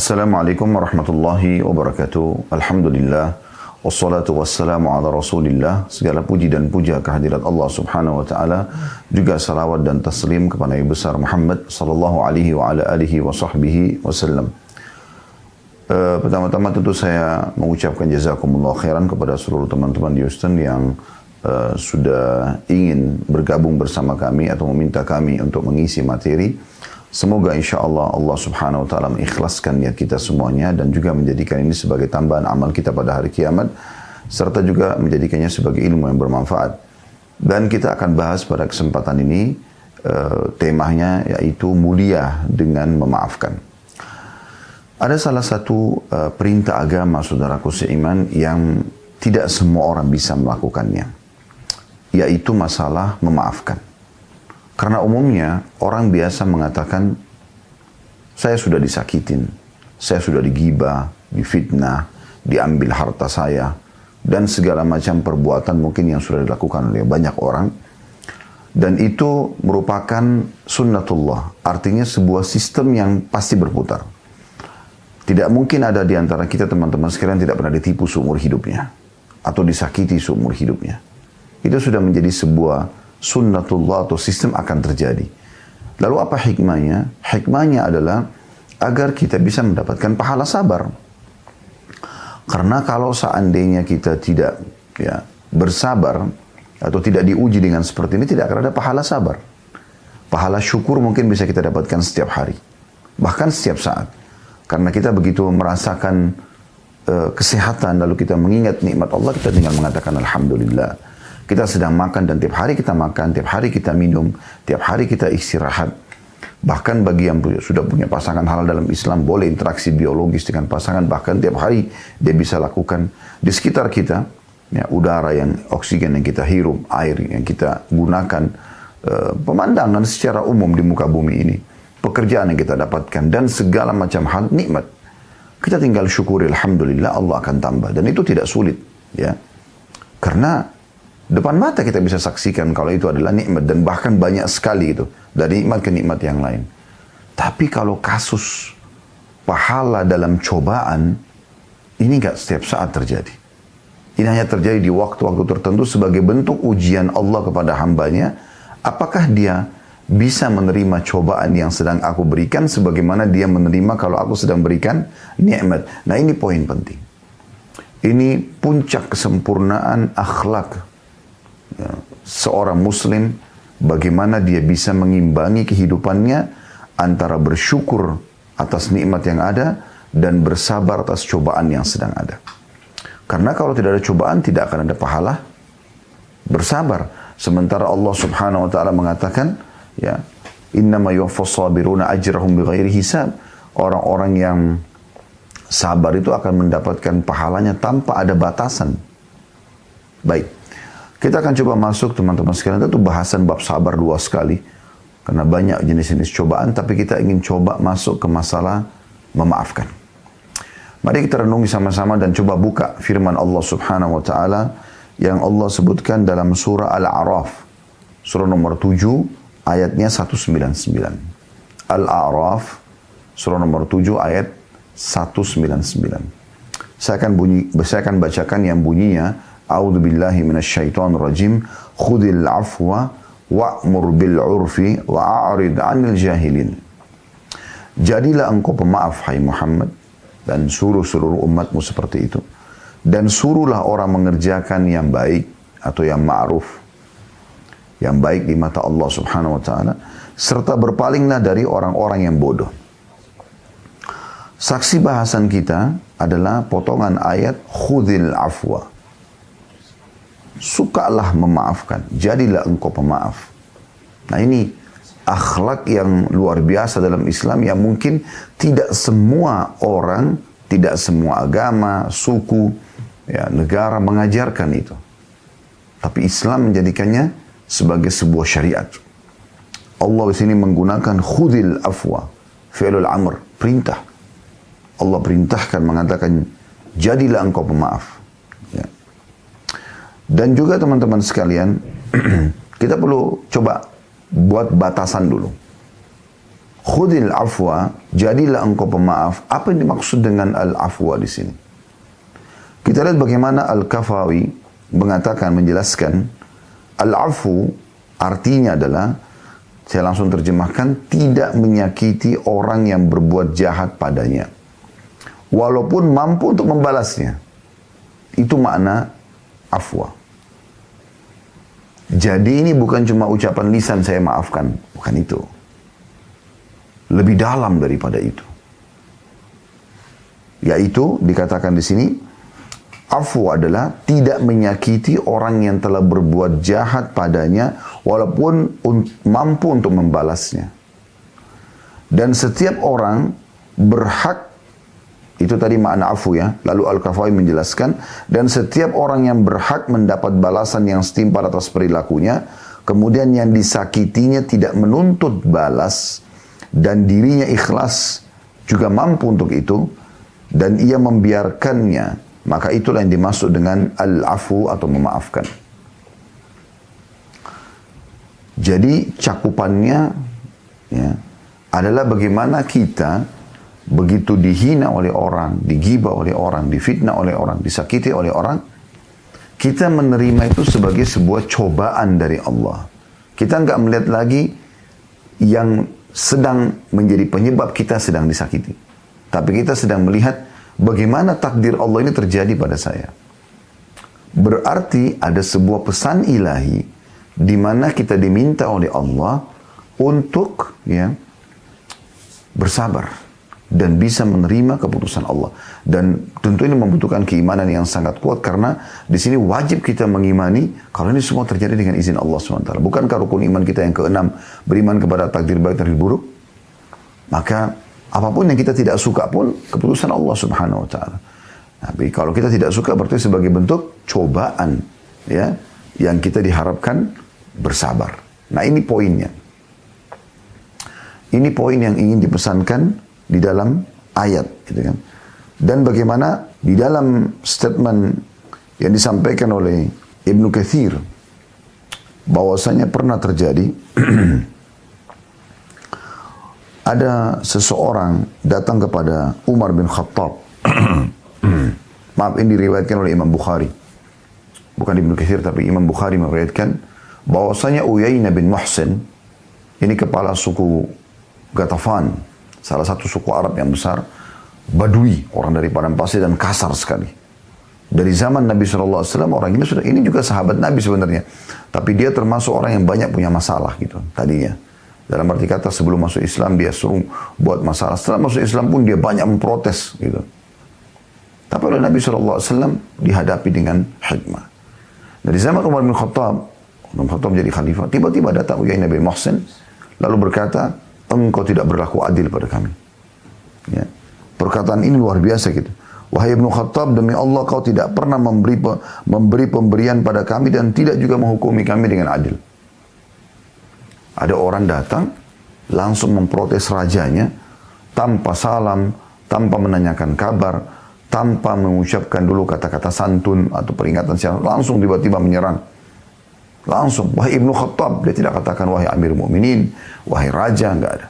Assalamualaikum warahmatullahi wabarakatuh. Alhamdulillah. Wassalatu wassalamu ala rasulillah. Segala puji dan puja kehadirat Allah subhanahu wa ta'ala. Juga salawat dan taslim kepada Nabi besar Muhammad sallallahu alaihi wa ala alihi wa sahbihi wasallam. Pertama-tama tentu saya mengucapkan jazakumullah khairan kepada seluruh teman-teman di Houston yang sudah ingin bergabung bersama kami atau meminta kami untuk mengisi materi. Semoga insya Allah Allah subhanahu wa ta'ala mengikhlaskan niat kita semuanya dan juga menjadikan ini sebagai tambahan amal kita pada hari kiamat serta juga menjadikannya sebagai ilmu yang bermanfaat. Dan kita akan bahas pada kesempatan ini temanya yaitu mulia dengan memaafkan. Ada salah satu perintah agama saudaraku seiman yang tidak semua orang bisa melakukannya, yaitu masalah memaafkan. Karena umumnya orang biasa mengatakan, saya sudah disakitin, saya sudah digibah, difitnah, diambil harta saya, dan segala macam perbuatan mungkin yang sudah dilakukan oleh banyak orang. Dan itu merupakan sunnatullah, artinya sebuah sistem yang pasti berputar. Tidak mungkin ada di antara kita teman-teman sekalian tidak pernah ditipu seumur hidupnya, atau disakiti seumur hidupnya. Itu sudah menjadi sebuah sunnatullah atau sistem akan terjadi. Lalu apa hikmahnya? Hikmahnya adalah agar kita bisa mendapatkan pahala sabar. Karena kalau seandainya kita tidak bersabar atau tidak diuji dengan seperti ini, tidak akan ada pahala sabar. Pahala syukur mungkin bisa kita dapatkan setiap hari, bahkan setiap saat. Karena kita begitu merasakan kesehatan, lalu kita mengingat nikmat Allah, kita tinggal mengatakan alhamdulillah. Kita sedang makan dan tiap hari kita makan, tiap hari kita minum, tiap hari kita istirahat. Bahkan bagi yang sudah punya pasangan halal dalam Islam, boleh interaksi biologis dengan pasangan, bahkan tiap hari dia bisa lakukan. Di sekitar kita, udara yang oksigen yang kita hirup, air yang kita gunakan, pemandangan secara umum di muka bumi ini, pekerjaan yang kita dapatkan, dan segala macam hal nikmat. Kita tinggal syukuri, alhamdulillah, Allah akan tambah. Dan itu tidak sulit. Karena depan mata kita bisa saksikan kalau itu adalah nikmat dan bahkan banyak sekali itu dari nikmat ke nikmat yang lain. Tapi kalau kasus pahala dalam cobaan ini nggak setiap saat terjadi. Ini hanya terjadi di waktu-waktu tertentu sebagai bentuk ujian Allah kepada hambanya. Apakah dia bisa menerima cobaan yang sedang aku berikan sebagaimana dia menerima kalau aku sedang berikan nikmat. Nah ini poin penting. Ini puncak kesempurnaan akhlak seorang muslim, bagaimana dia bisa mengimbangi kehidupannya antara bersyukur atas nikmat yang ada dan bersabar atas cobaan yang sedang ada. Karena kalau tidak ada cobaan tidak akan ada pahala bersabar. Sementara Allah subhanahu wa ta'ala mengatakan, innama yuwaffas sabiruna ajrahum bighairi hisab. Orang-orang yang sabar itu akan mendapatkan pahalanya tanpa ada batasan. Baik. Kita akan coba masuk teman-teman sekalian, itu bahasan bab sabar luas sekali. Karena banyak jenis-jenis cobaan, tapi kita ingin coba masuk ke masalah memaafkan. Mari kita renungi sama-sama dan coba buka firman Allah subhanahu wa ta'ala yang Allah sebutkan dalam surah Al-A'raf. Surah nomor 7 ayatnya 199. Al-A'raf surah nomor 7 ayat 199. Saya akan bacakan yang bunyinya, A'udzu billahi minasyaitonir rajim. Khudhil afwa wa'mur bil 'urfi wa'rid 'anil jahilin. Jadilah engkau pemaaf hai Muhammad dan suruh seluruh umatmu seperti itu. Dan suruhlah orang mengerjakan yang baik atau yang ma'ruf. Yang baik di mata Allah Subhanahu wa taala, serta berpalinglah dari orang-orang yang bodoh. Saksi bahasan kita adalah potongan ayat khudhil afwa. Sukalah memaafkan, jadilah engkau pemaaf. Nah ini akhlak yang luar biasa dalam Islam yang mungkin tidak semua orang, tidak semua agama, suku, negara mengajarkan itu. Tapi Islam menjadikannya sebagai sebuah syariat. Allah di sini menggunakan khudil afwa, fi'lul amr, perintah. Allah perintahkan mengatakan jadilah engkau pemaaf. Dan juga teman-teman sekalian, kita perlu coba buat batasan dulu. Khudil afwa, jadilah engkau pemaaf. Apa yang dimaksud dengan al-afwa di sini? Kita lihat bagaimana Al-Kafawi mengatakan, menjelaskan, al-afu artinya adalah, saya langsung terjemahkan, tidak menyakiti orang yang berbuat jahat padanya, walaupun mampu untuk membalasnya. Itu makna afwa. Jadi ini bukan cuma ucapan lisan saya maafkan, bukan itu. Lebih dalam daripada itu. Yaitu dikatakan di sini, afu adalah tidak menyakiti orang yang telah berbuat jahat padanya walaupun mampu untuk membalasnya. Dan setiap orang berhak, itu tadi makna afu ya. Lalu Al-Kafawi menjelaskan, dan setiap orang yang berhak mendapat balasan yang setimpal atas perilakunya, kemudian yang disakitinya tidak menuntut balas, dan dirinya ikhlas juga mampu untuk itu, dan ia membiarkannya, maka itulah yang dimaksud dengan al-afu atau memaafkan. Jadi cakupannya ya, adalah bagaimana kita begitu dihina oleh orang, digibah oleh orang, difitnah oleh orang, disakiti oleh orang, kita menerima itu sebagai sebuah cobaan dari Allah. Kita nggak melihat lagi yang sedang menjadi penyebab kita sedang disakiti. Tapi kita sedang melihat bagaimana takdir Allah ini terjadi pada saya. Berarti ada sebuah pesan ilahi di mana kita diminta oleh Allah untuk ya bersabar dan bisa menerima keputusan Allah. Dan tentu ini membutuhkan keimanan yang sangat kuat, karena di sini wajib kita mengimani kalau ini semua terjadi dengan izin Allah SWT. Bukankah rukun iman kita yang keenam beriman kepada takdir baik dan buruk? Maka apapun yang kita tidak suka pun keputusan Allah Subhanahu wa taala. Tapi kalau kita tidak suka berarti sebagai bentuk cobaan ya, yang kita diharapkan bersabar. Nah, ini poinnya. Ini poin yang ingin dipesankan di dalam ayat, gitu kan. Dan bagaimana di dalam statement yang disampaikan oleh Ibnu Katsir bahwasanya pernah terjadi ada seseorang datang kepada Umar bin Khattab. Maaf, ini diriwayatkan oleh Imam Bukhari. Bukan Ibnu Katsir, tapi Imam Bukhari meriwayatkan bahwasanya Uyainah bin Muhsin, ini kepala suku Ghatafan, salah satu suku Arab yang besar, Badui, orang dari padang pasir dan kasar sekali. Dari zaman Nabi SAW, orang ini juga sahabat Nabi sebenarnya. Tapi dia termasuk orang yang banyak punya masalah gitu tadinya. Dalam arti kata sebelum masuk Islam dia suruh buat masalah. Setelah masuk Islam pun dia banyak memprotes gitu. Tapi oleh Nabi SAW dihadapi dengan hikmah. Dari zaman Umar bin Khattab menjadi khalifah, tiba-tiba datang Uyainah bin Muhsin lalu berkata, engkau tidak berlaku adil pada kami. Ya. Perkataan ini luar biasa gitu. Wahai Ibnu Khattab, demi Allah kau tidak pernah memberi pemberian pada kami dan tidak juga menghukumi kami dengan adil. Ada orang datang langsung memprotes rajanya tanpa salam, tanpa menanyakan kabar, tanpa mengucapkan dulu kata-kata santun atau peringatan siapa, langsung tiba-tiba menyerang. Langsung, wahai Ibnu Khattab, dia tidak katakan wahai Amir Mu'minin, wahai Raja, enggak ada.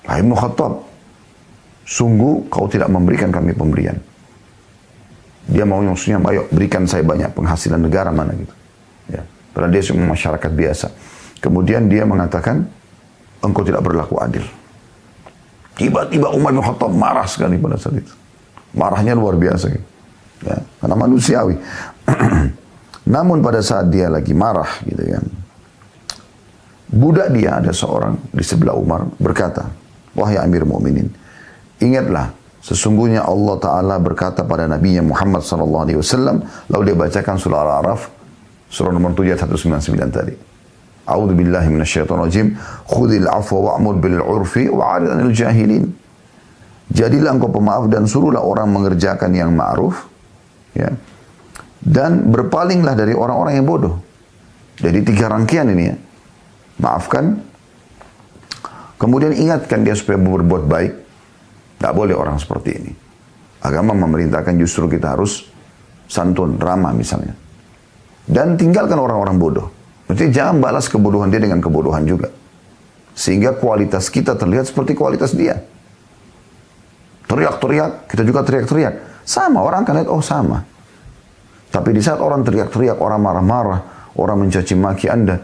Wahai Ibnu Khattab, sungguh kau tidak memberikan kami pemberian. Dia mau maksudnya, ayo berikan saya banyak penghasilan negara mana gitu. Ya, padahal dia cuma masyarakat biasa. Kemudian dia mengatakan, engkau tidak berlaku adil. Tiba-tiba Umar bin Khattab marah sekali pada saat itu. Marahnya luar biasa gitu. Ya, karena manusiawi. Namun pada saat dia lagi marah gitu kan, budak dia ada seorang di sebelah Umar berkata, wahai Amir Mu'minin, ingatlah sesungguhnya Allah Ta'ala berkata pada Nabi Muhammad SAW, lalu dia bacakan surah Al-A'raf, surah nomor 7 ayat 199 tadi. A'udzu billahi minasyaitonir rajim, khudhil afwa wa'mur bil 'urfi wa'rid 'anil jahilin. Jadilah engkau pemaaf dan suruhlah orang mengerjakan yang ma'ruf, ya. Dan berpalinglah dari orang-orang yang bodoh. Jadi 3 rangkaian ini ya. Maafkan. Kemudian ingatkan dia supaya berbuat baik. Tak boleh orang seperti ini. Agama memerintahkan justru kita harus santun, ramah misalnya. Dan tinggalkan orang-orang bodoh. Berarti jangan balas kebodohan dia dengan kebodohan juga. Sehingga kualitas kita terlihat seperti kualitas dia. Teriak-teriak, kita juga teriak-teriak. Sama, orang akan lihat, oh sama. Tapi di saat orang teriak-teriak, orang marah-marah, orang mencaci maki Anda,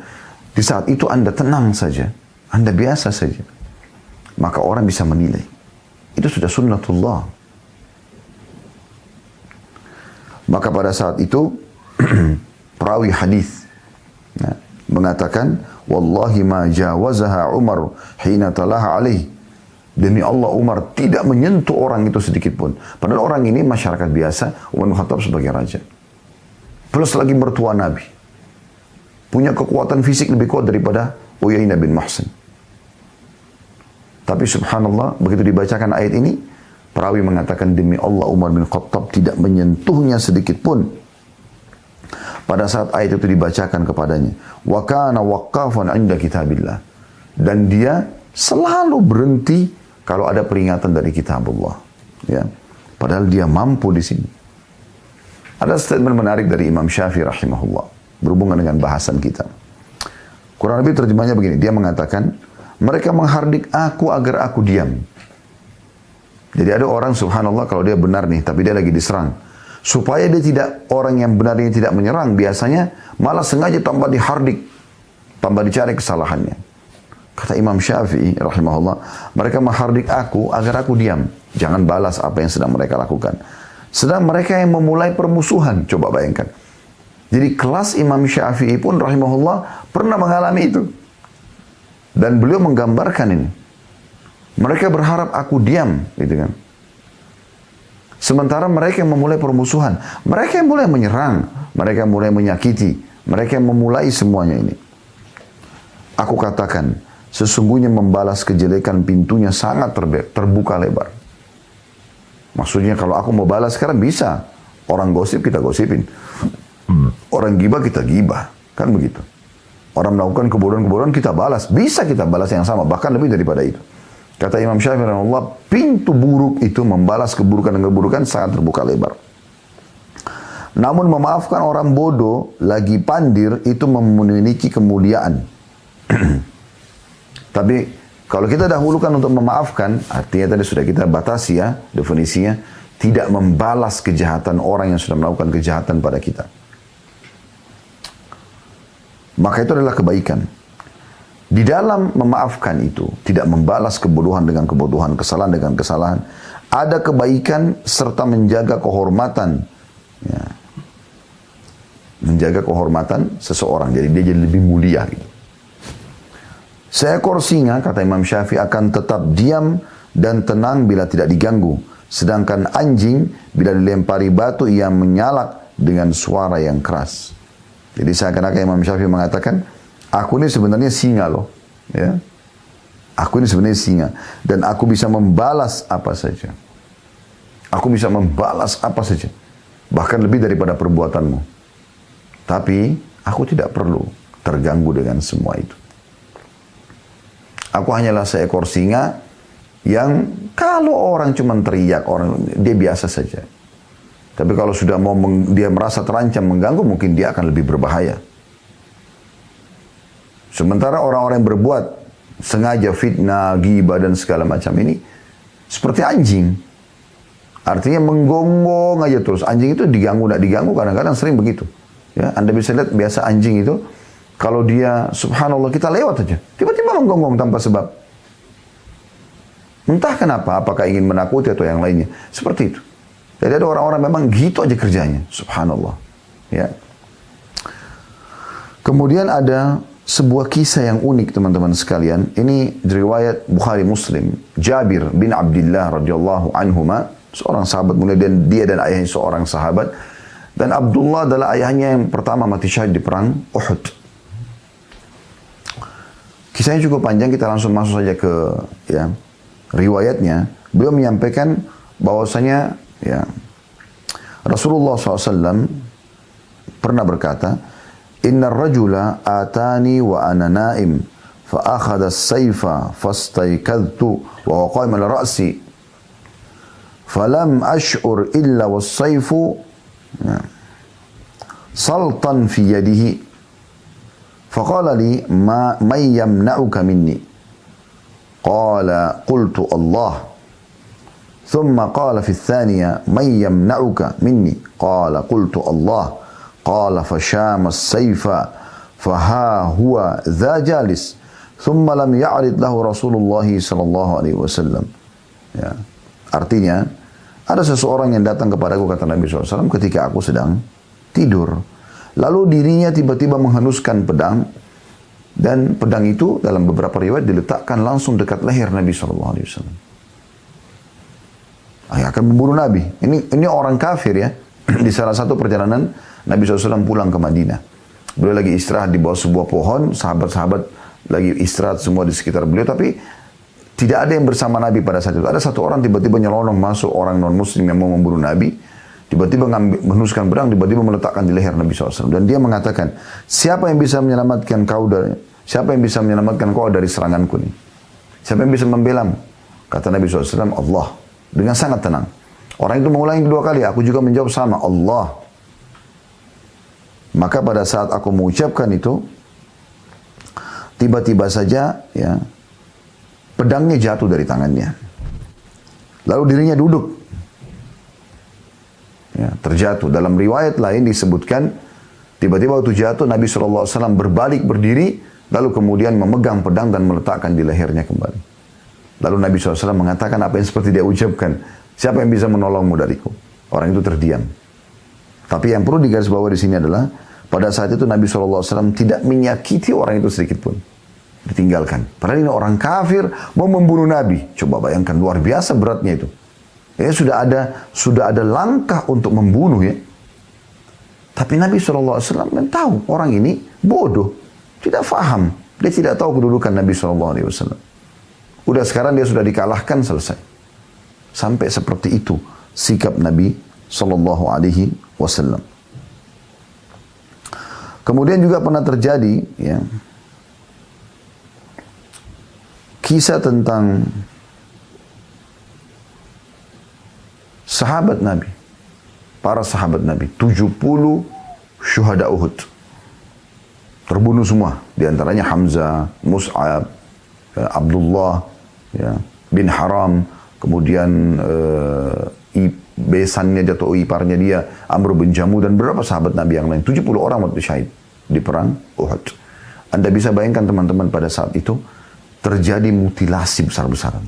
di saat itu Anda tenang saja, Anda biasa saja, maka orang bisa menilai. Itu sudah sunnatullah. Maka pada saat itu, perawi hadis mengatakan, wallahi ma jawazaha Umar hina talaha alaih. Demi Allah, Umar tidak menyentuh orang itu sedikit pun. Padahal orang ini masyarakat biasa, Umar bin Khattab sebagai raja. Plus lagi mertua Nabi. Punya kekuatan fisik lebih kuat daripada Uyainah bin Mahsan. Tapi subhanallah, begitu dibacakan ayat ini, perawi mengatakan, demi Allah, Umar bin Khattab tidak menyentuhnya sedikit pun. Pada saat ayat itu dibacakan kepadanya. Wa kana waqqafan 'inda kitabillah. Dan dia selalu berhenti kalau ada peringatan dari kitabullah. Ya. Padahal dia mampu di sini. Ada statement menarik dari Imam Syafi'i rahimahullah. Berhubungan dengan bahasan kita. Kurang lebih terjemahnya begini. Dia mengatakan, mereka menghardik aku agar aku diam. Jadi ada orang subhanallah kalau dia benar nih, tapi dia lagi diserang. Supaya dia tidak, orang yang benar ini tidak menyerang, biasanya malah sengaja tambah dihardik. Tambah dicari kesalahannya. Kata Imam Syafi'i rahimahullah, mereka menghardik aku agar aku diam. Jangan balas apa yang sedang mereka lakukan. Sedang mereka yang memulai permusuhan. Coba bayangkan. Jadi kelas Imam Syafi'i pun rahimahullah pernah mengalami itu. Dan beliau menggambarkan ini. Mereka berharap aku diam. Gitu kan. Sementara mereka yang memulai permusuhan. Mereka yang mulai menyerang. Mereka yang mulai menyakiti. Mereka yang memulai semuanya ini. Aku katakan, sesungguhnya membalas kejelekan pintunya sangat terbuka lebar. Maksudnya kalau aku mau balas sekarang bisa. Orang gosip kita gosipin. Orang gibah kita gibah. Kan begitu. Orang melakukan kebodohan-kebodohan kita balas. Bisa kita balas yang sama. Bahkan lebih daripada itu. Kata Imam Syafi'i rahimahullah, pintu buruk itu membalas keburukan dan keburukan sangat terbuka lebar. Namun memaafkan orang bodoh lagi pandir itu memiliki kemuliaan. Tapi kalau kita dahulukan untuk memaafkan, artinya tadi sudah kita batasi ya definisinya, tidak membalas kejahatan orang yang sudah melakukan kejahatan pada kita. Maka itu adalah kebaikan. Di dalam memaafkan itu, tidak membalas kebodohan dengan kebodohan, kesalahan dengan kesalahan, ada kebaikan serta menjaga kehormatan. Ya. Menjaga kehormatan seseorang, jadi dia jadi lebih mulia gitu. Seekor singa, kata Imam Syafi'i, akan tetap diam dan tenang bila tidak diganggu. Sedangkan anjing, bila dilempari batu, ia menyalak dengan suara yang keras. Jadi seakan-akan Imam Syafi'i mengatakan, aku ini sebenarnya singa loh. Ya. Aku ini sebenarnya singa. Dan aku bisa membalas apa saja. Aku bisa membalas apa saja. Bahkan lebih daripada perbuatanmu. Tapi, aku tidak perlu terganggu dengan semua itu. Aku hanyalah seekor singa yang kalau orang cuma teriak, dia biasa saja. Tapi kalau sudah dia merasa terancam mengganggu, mungkin dia akan lebih berbahaya. Sementara orang-orang yang berbuat sengaja fitnah, ghibah dan segala macam ini seperti anjing. Artinya menggonggong aja terus. Anjing itu diganggu, tidak diganggu, kadang-kadang sering begitu. Ya, Anda bisa lihat biasa anjing itu, kalau dia, subhanallah, kita lewat aja. Tiba-tiba menggonggong tanpa sebab. Entah kenapa, apakah ingin menakuti atau yang lainnya. Seperti itu. Jadi ada orang-orang memang gitu aja kerjanya. Subhanallah. Ya. Kemudian ada sebuah kisah yang unik teman-teman sekalian. Ini riwayat Bukhari Muslim. Jabir bin Abdullah radhiyallahu anhuma, seorang sahabat mulia, dan dia dan ayahnya seorang sahabat. Dan Abdullah adalah ayahnya yang pertama mati syahid di perang Uhud. Kisahnya cukup panjang, kita langsung masuk saja ke ya, riwayatnya. Beliau menyampaikan bahwasanya ya, Rasulullah SAW pernah berkata, Inna rajula atani wa ana naim, fa akhada as-sayfa fastaykadtu wa qama ala ra'si, falam ash'ur illa was-sayfu saltan fi yadihi. فقال لي ما يمنعك مني Qala qultu Allah. Thumma qala fi الثانية من يمنعك مني. Qala qultu Allah. Qala fashama as-sayfa faha huwa dha jalis. Thumma lam ya'rid lahu Rasulullah sallallahu alaihi wasallam. Ya. Artinya, ada seseorang yang datang kepadaku, kata Nabi SAW, ketika aku sedang tidur. Lalu dirinya tiba-tiba menghenuskan pedang, dan pedang itu dalam beberapa riwayat diletakkan langsung dekat leher Nabi SAW. Akan membunuh Nabi. Ini orang kafir ya. Di salah satu perjalanan Nabi SAW pulang ke Madinah. Beliau lagi istirahat di bawah sebuah pohon, sahabat-sahabat lagi istirahat semua di sekitar beliau, tapi tidak ada yang bersama Nabi pada saat itu. Ada satu orang tiba-tiba nyelonong masuk, orang non-muslim yang mau membunuh Nabi. Tiba-tiba menghunuskan pedang, tiba-tiba meletakkan di leher Nabi SAW. Dan dia mengatakan, siapa yang bisa menyelamatkan kau dari seranganku ini? Siapa yang bisa membelamu? Kata Nabi SAW, Allah. Dengan sangat tenang. Orang itu mengulangi kedua kali, aku juga menjawab sama, Allah. Maka pada saat aku mengucapkan itu, tiba-tiba saja ya, pedangnya jatuh dari tangannya. Lalu dirinya duduk. Ya, terjatuh. Dalam riwayat lain disebutkan, tiba-tiba waktu jatuh Nabi SAW berbalik berdiri, lalu kemudian memegang pedang dan meletakkan di lehernya kembali. Lalu Nabi SAW mengatakan apa yang seperti dia ucapkan, siapa yang bisa menolongmu dariku? Orang itu terdiam. Tapi yang perlu digarisbawahi di sini adalah, pada saat itu Nabi SAW tidak menyakiti orang itu sedikit pun. Ditinggalkan. Padahal ini orang kafir mau membunuh Nabi. Coba bayangkan, luar biasa beratnya itu. Ya, sudah ada langkah untuk membunuh ya. Tapi Nabi SAW tahu orang ini bodoh. Tidak faham. Dia tidak tahu kedudukan Nabi SAW. Udah sekarang dia sudah dikalahkan, selesai. Sampai seperti itu sikap Nabi SAW. Kemudian juga pernah terjadi ya, kisah tentang sahabat Nabi, para sahabat Nabi, 70 syuhada Uhud. Terbunuh semua, diantaranya Hamzah, Mus'ab, Abdullah ya, bin Haram, kemudian besannya jatuh, iparnya dia, Amr bin Jamu, dan beberapa sahabat Nabi yang lain. 70 orang waktu syahid di perang Uhud. Anda bisa bayangkan teman-teman, pada saat itu terjadi mutilasi besar-besaran.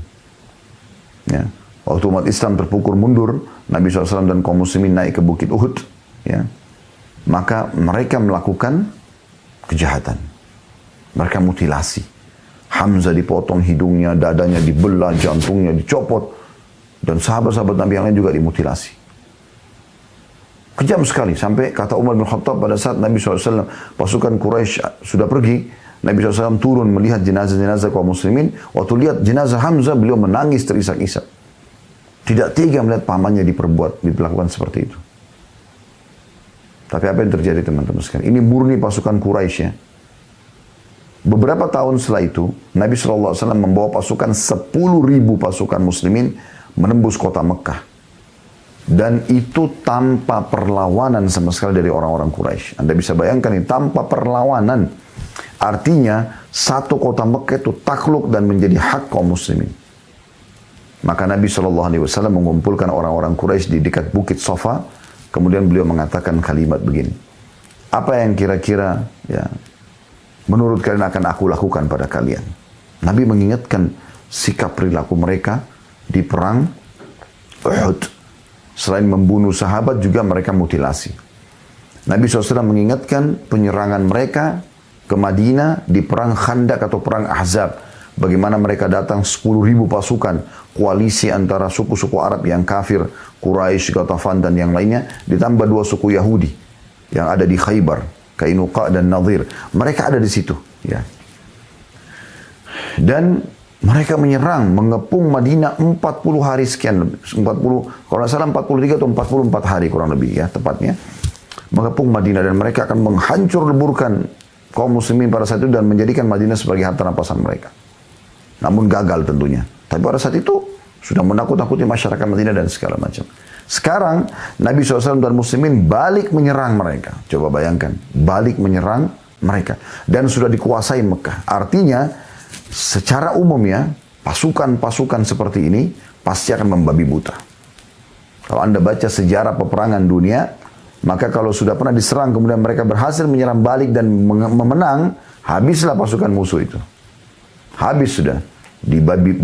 Ya. Waktu umat Islam terpukul mundur, Nabi SAW dan kaum muslimin naik ke bukit Uhud, ya, maka mereka melakukan kejahatan. Mereka mutilasi. Hamzah dipotong hidungnya, dadanya dibelah, jantungnya dicopot, dan sahabat-sahabat Nabi yang lain juga dimutilasi. Kejam sekali, sampai kata Umar bin Khattab pada saat Nabi SAW, pasukan Quraisy sudah pergi, Nabi SAW turun melihat jenazah-jenazah kaum muslimin. Waktu lihat jenazah Hamzah, beliau menangis terisak-isak. Tidak tega melihat pamannya diperlakukan seperti itu. Tapi apa yang terjadi teman-teman sekalian? Ini murni pasukan Quraisy ya. Beberapa tahun setelah itu, Nabi SAW membawa pasukan 10.000 pasukan muslimin menembus kota Mekah. Dan itu tanpa perlawanan sama sekali dari orang-orang Quraisy. Anda bisa bayangkan ini, tanpa perlawanan. Artinya, satu kota Mekah itu takluk dan menjadi hak kaum muslimin. Maka Nabi SAW mengumpulkan orang-orang Quraisy di dekat bukit Safa. Kemudian beliau mengatakan kalimat begini. Apa yang kira-kira ya, menurut kalian akan aku lakukan pada kalian? Nabi mengingatkan sikap perilaku mereka di perang Uhud. Selain membunuh sahabat, juga mereka mutilasi. Nabi SAW mengingatkan penyerangan mereka ke Madinah di perang Khandak atau perang Ahzab. Bagaimana mereka datang 10.000 pasukan, koalisi antara suku-suku Arab yang kafir, Quraisy, Ghatafan, dan yang lainnya, ditambah 2 suku Yahudi yang ada di Khaybar, Kainuqa dan Nadir. Mereka ada di situ. Ya. Dan mereka menyerang, mengepung Madinah 40 hari sekian, 40, kalau tidak salah 43 atau 44 hari kurang lebih ya tepatnya. Mengepung Madinah, dan mereka akan menghancur leburkan kaum muslimin pada saat itu dan menjadikan Madinah sebagai harta rampasan mereka. Namun gagal tentunya. Tapi pada saat itu sudah menakut-nakuti masyarakat Madinah dan segala macam. Sekarang Nabi SAW dan muslimin balik menyerang mereka. Coba bayangkan, balik menyerang mereka. Dan sudah dikuasai Mekah. Artinya secara umum ya, pasukan-pasukan seperti ini pasti akan membabi buta. Kalau Anda baca sejarah peperangan dunia, maka kalau sudah pernah diserang kemudian mereka berhasil menyerang balik dan memenang, habislah pasukan musuh itu. Habis sudah,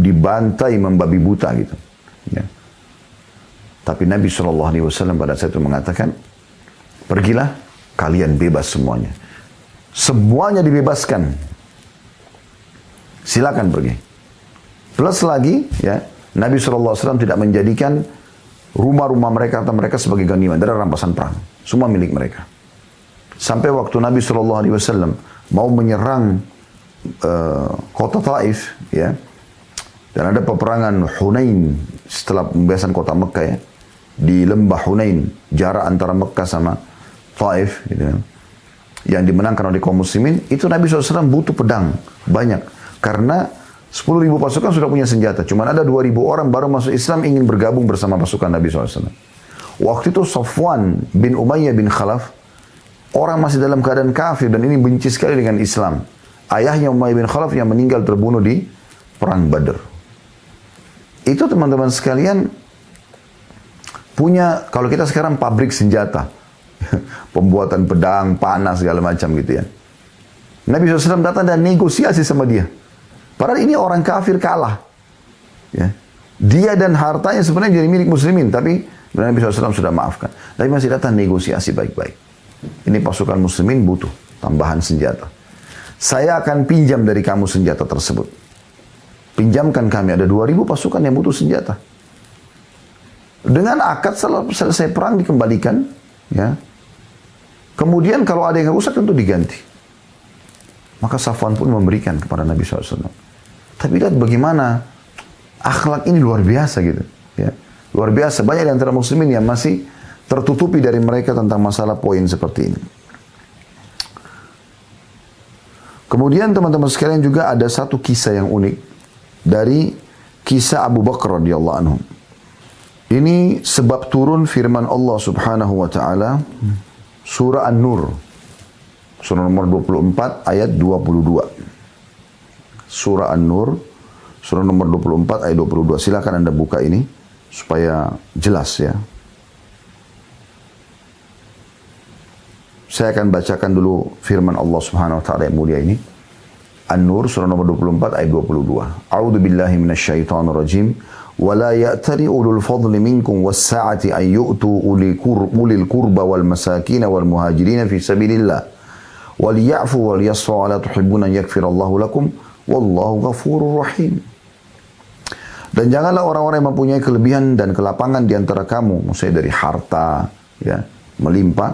dibantai membabi buta gitu. Ya. Tapi Nabi SAW pada saat itu mengatakan, pergilah, kalian bebas semuanya. Semuanya dibebaskan. Silakan pergi. Plus lagi, ya, Nabi SAW tidak menjadikan rumah-rumah mereka atau mereka sebagai ganiman dari rampasan perang. Semua milik mereka. Sampai waktu Nabi SAW mau menyerang kota Taif, ya, dan ada peperangan Hunain setelah pembebasan kota Mekah, ya, di lembah Hunain, jarak antara Mekah sama Taif, gitu, ya, yang dimenangkan oleh kaum muslimin, itu Nabi SAW butuh pedang banyak karena 10.000 pasukan sudah punya senjata, cuman ada 2.000 orang baru masuk Islam ingin bergabung bersama pasukan Nabi SAW. Waktu itu Safwan bin Umayyah bin Khalaf, orang masih dalam keadaan kafir dan ini benci sekali dengan Islam. Ayahnya Umayyah bin Khalaf yang meninggal terbunuh di perang Badr. Itu teman-teman sekalian punya, kalau kita sekarang pabrik senjata, pembuatan pedang, panah, segala macam gitu ya. Nabi SAW datang dan negosiasi sama dia. Padahal ini orang kafir kalah. Ya. Dia dan hartanya sebenarnya jadi milik muslimin, tapi Nabi SAW sudah maafkan. Tapi masih datang negosiasi baik-baik. Ini pasukan muslimin butuh tambahan senjata. Saya akan pinjam dari kamu senjata tersebut. Pinjamkan kami, ada 2.000 pasukan yang butuh senjata. Dengan akad selesai perang dikembalikan, ya. Kemudian kalau ada yang rusak tentu diganti. Maka Safwan pun memberikan kepada Nabi SAW. Tapi lihat bagaimana akhlak ini luar biasa gitu. Ya. Luar biasa. Banyak di antara muslimin yang masih tertutupi dari mereka tentang masalah poin seperti ini. Kemudian teman-teman sekalian juga ada satu kisah yang unik dari kisah Abu Bakar radhiyallahu anhu. Ini sebab turun firman Allah Subhanahu wa taala surah An-Nur. Surah nomor 24 ayat 22. Surah An-Nur, surah nomor 24 ayat 22. Silakan Anda buka ini supaya jelas ya. Saya akan bacakan dulu firman Allah Subhanahu wa taala yang mulia ini. An-Nur surah nomor 24 ayat 22. A'udzu billahi minasyaitonir rajim. ولا يأتل أولو الفضل منكم والسعة أن يؤتوا أولي القربى والمساكين والمهاجرين في سبيل الله وليعفوا وليصفحوا ألا تحبون أن يغفر الله لكم والله غفور رحيم. Dan janganlah orang-orang yang mempunyai kelebihan dan kelapangan di antara kamu, maksudnya dari harta, ya, melimpah,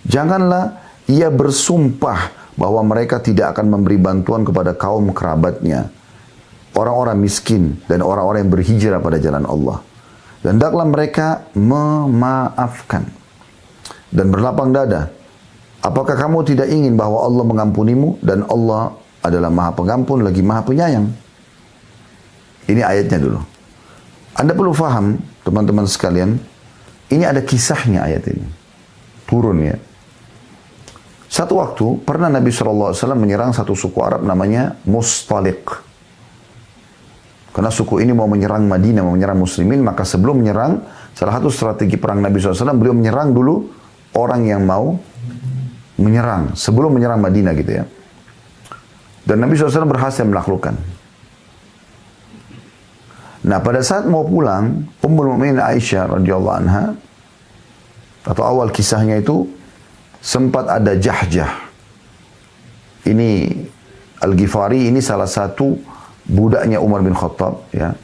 janganlah ia bersumpah bahwa mereka tidak akan memberi bantuan kepada kaum kerabatnya, orang-orang miskin dan orang-orang yang berhijrah pada jalan Allah. Dan hendaklah mereka memaafkan dan berlapang dada. Apakah kamu tidak ingin bahwa Allah mengampunimu dan Allah adalah Maha Pengampun lagi Maha Penyayang? Ini ayatnya dulu. Anda perlu faham, teman-teman sekalian, ini ada kisahnya ayat ini. Turun ya. Satu waktu pernah Nabi SAW menyerang satu suku Arab namanya Mustaliq. Karena suku ini mau menyerang Madinah, mau menyerang muslimin, maka sebelum menyerang, salah satu strategi perang Nabi SAW, beliau menyerang dulu orang yang mau menyerang, sebelum menyerang Madinah gitu ya. Dan Nabi SAW berhasil menaklukkan. Nah pada saat mau pulang, Ummul Mukminin Aisyah radhiyallahu anha, atau awal kisahnya itu, sempat ada Jahjah. Ini Al-Ghifari, ini salah satu budaknya Umar bin Khattab, ya,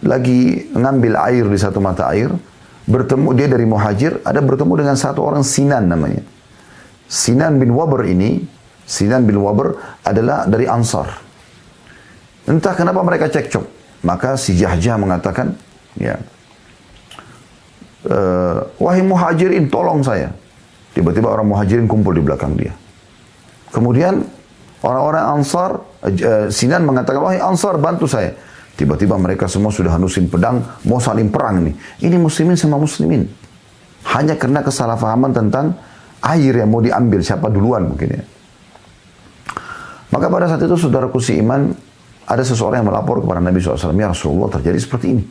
lagi ngambil air di satu mata air, bertemu dia dari Muhajir, ada bertemu dengan satu orang Sinan namanya. Sinan bin Wabr ini, Sinan bin Wabr adalah dari Ansar. Entah kenapa mereka cekcok, maka si Jahjah mengatakan, ya, wahai Muhajirin, tolong saya. Tiba-tiba orang Muhajirin kumpul di belakang dia. Kemudian orang-orang Ansar, Sinan mengatakan, wahai Ansar, bantu saya. Tiba-tiba mereka semua sudah hanusin pedang, mau saling perang nih. Ini muslimin sama muslimin. Hanya karena kesalahpahaman tentang air yang mau diambil, siapa duluan mungkin ya. Maka pada saat itu saudaraku si iman, ada seseorang yang melapor kepada Nabi SAW, ya Rasulullah terjadi seperti ini.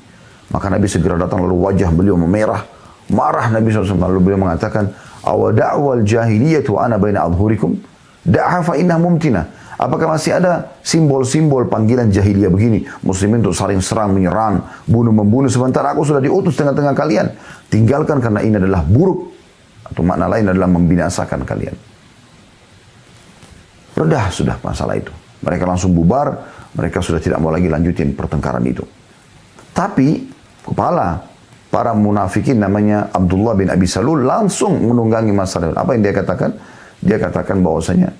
Maka Nabi segera datang, lalu wajah beliau memerah, marah Nabi SAW, lalu beliau mengatakan, awa da'wal jahiliyatu ana baina adhurikum, da'ha fa inna mumtina. Apakah masih ada simbol-simbol panggilan jahiliyah begini? Muslimin untuk saling serang, menyerang, bunuh-membunuh, sementara aku sudah diutus tengah-tengah kalian. Tinggalkan karena ini adalah buruk. Atau makna lain adalah membinasakan kalian. Redah sudah masalah itu. Mereka langsung bubar, mereka sudah tidak mau lagi lanjutin pertengkaran itu. Tapi kepala para munafikin namanya Abdullah bin Abi Salul langsung menunggangi masalah. Apa yang dia katakan? Dia katakan bahwasanya,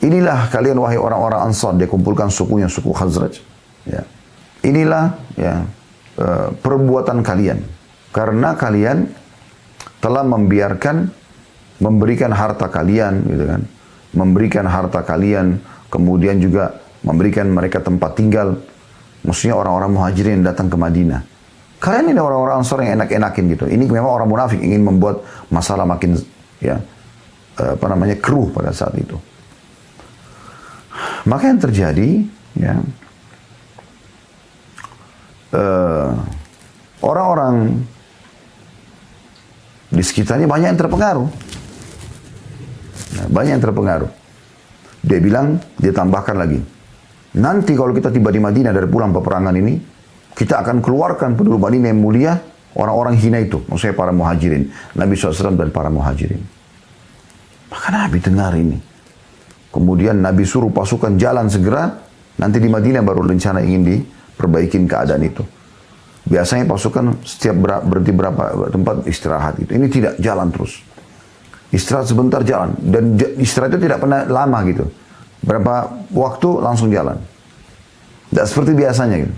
inilah kalian wahai orang-orang Ansar, dia kumpulkan sukunya, suku Khazraj. Ya. Inilah ya, perbuatan kalian. Karena kalian telah memberikan harta kalian, gitu kan, memberikan harta kalian, kemudian juga memberikan mereka tempat tinggal, maksudnya orang-orang muhajirin yang datang ke Madinah. Kalian ini orang-orang Ansar yang enak-enakin gitu. Ini memang orang munafik ingin membuat masalah makin ya keruh pada saat itu. Maka yang terjadi ya, orang-orang di sekitarnya banyak yang terpengaruh. Nah, banyak yang terpengaruh. Dia bilang, dia tambahkan lagi, nanti kalau kita tiba di Madinah dari pulang peperangan ini, kita akan keluarkan penduduk Madinah yang mulia, orang-orang hina itu, maksudnya para muhajirin, Nabi SAW dan para muhajirin. Maka Nabi dengar ini. Kemudian Nabi suruh pasukan jalan segera, nanti di Madinah baru rencana ingin diperbaikin keadaan itu. Biasanya pasukan setiap berhenti berapa tempat istirahat itu. Ini tidak, jalan terus. Istirahat sebentar jalan. Dan istirahat itu tidak pernah lama gitu. Berapa waktu langsung jalan. Tidak seperti biasanya gitu.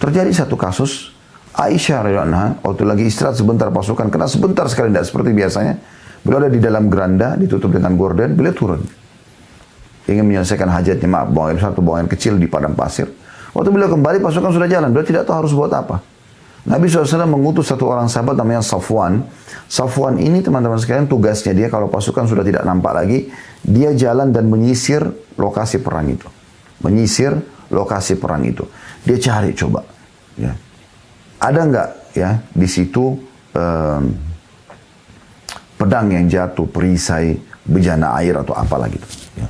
Terjadi satu kasus, Aisyah radhiyallahu anha waktu lagi istirahat sebentar pasukan, karena sebentar sekali tidak seperti biasanya. Beliau ada di dalam geranda, ditutup dengan gorden, beliau turun. Ingin menyelesaikan hajatnya, maaf, buang air kecil di padang pasir. Waktu beliau kembali, pasukan sudah jalan. Beliau tidak tahu harus buat apa. Nabi SAW mengutus satu orang sahabat namanya Safwan. Safwan ini teman-teman sekalian tugasnya dia kalau pasukan sudah tidak nampak lagi, dia jalan dan menyisir lokasi perang itu. Menyisir lokasi perang itu. Dia cari coba. Ya. Ada nggak ya di situ pedang yang jatuh, perisai, bejana air atau apalah gitu. Ya.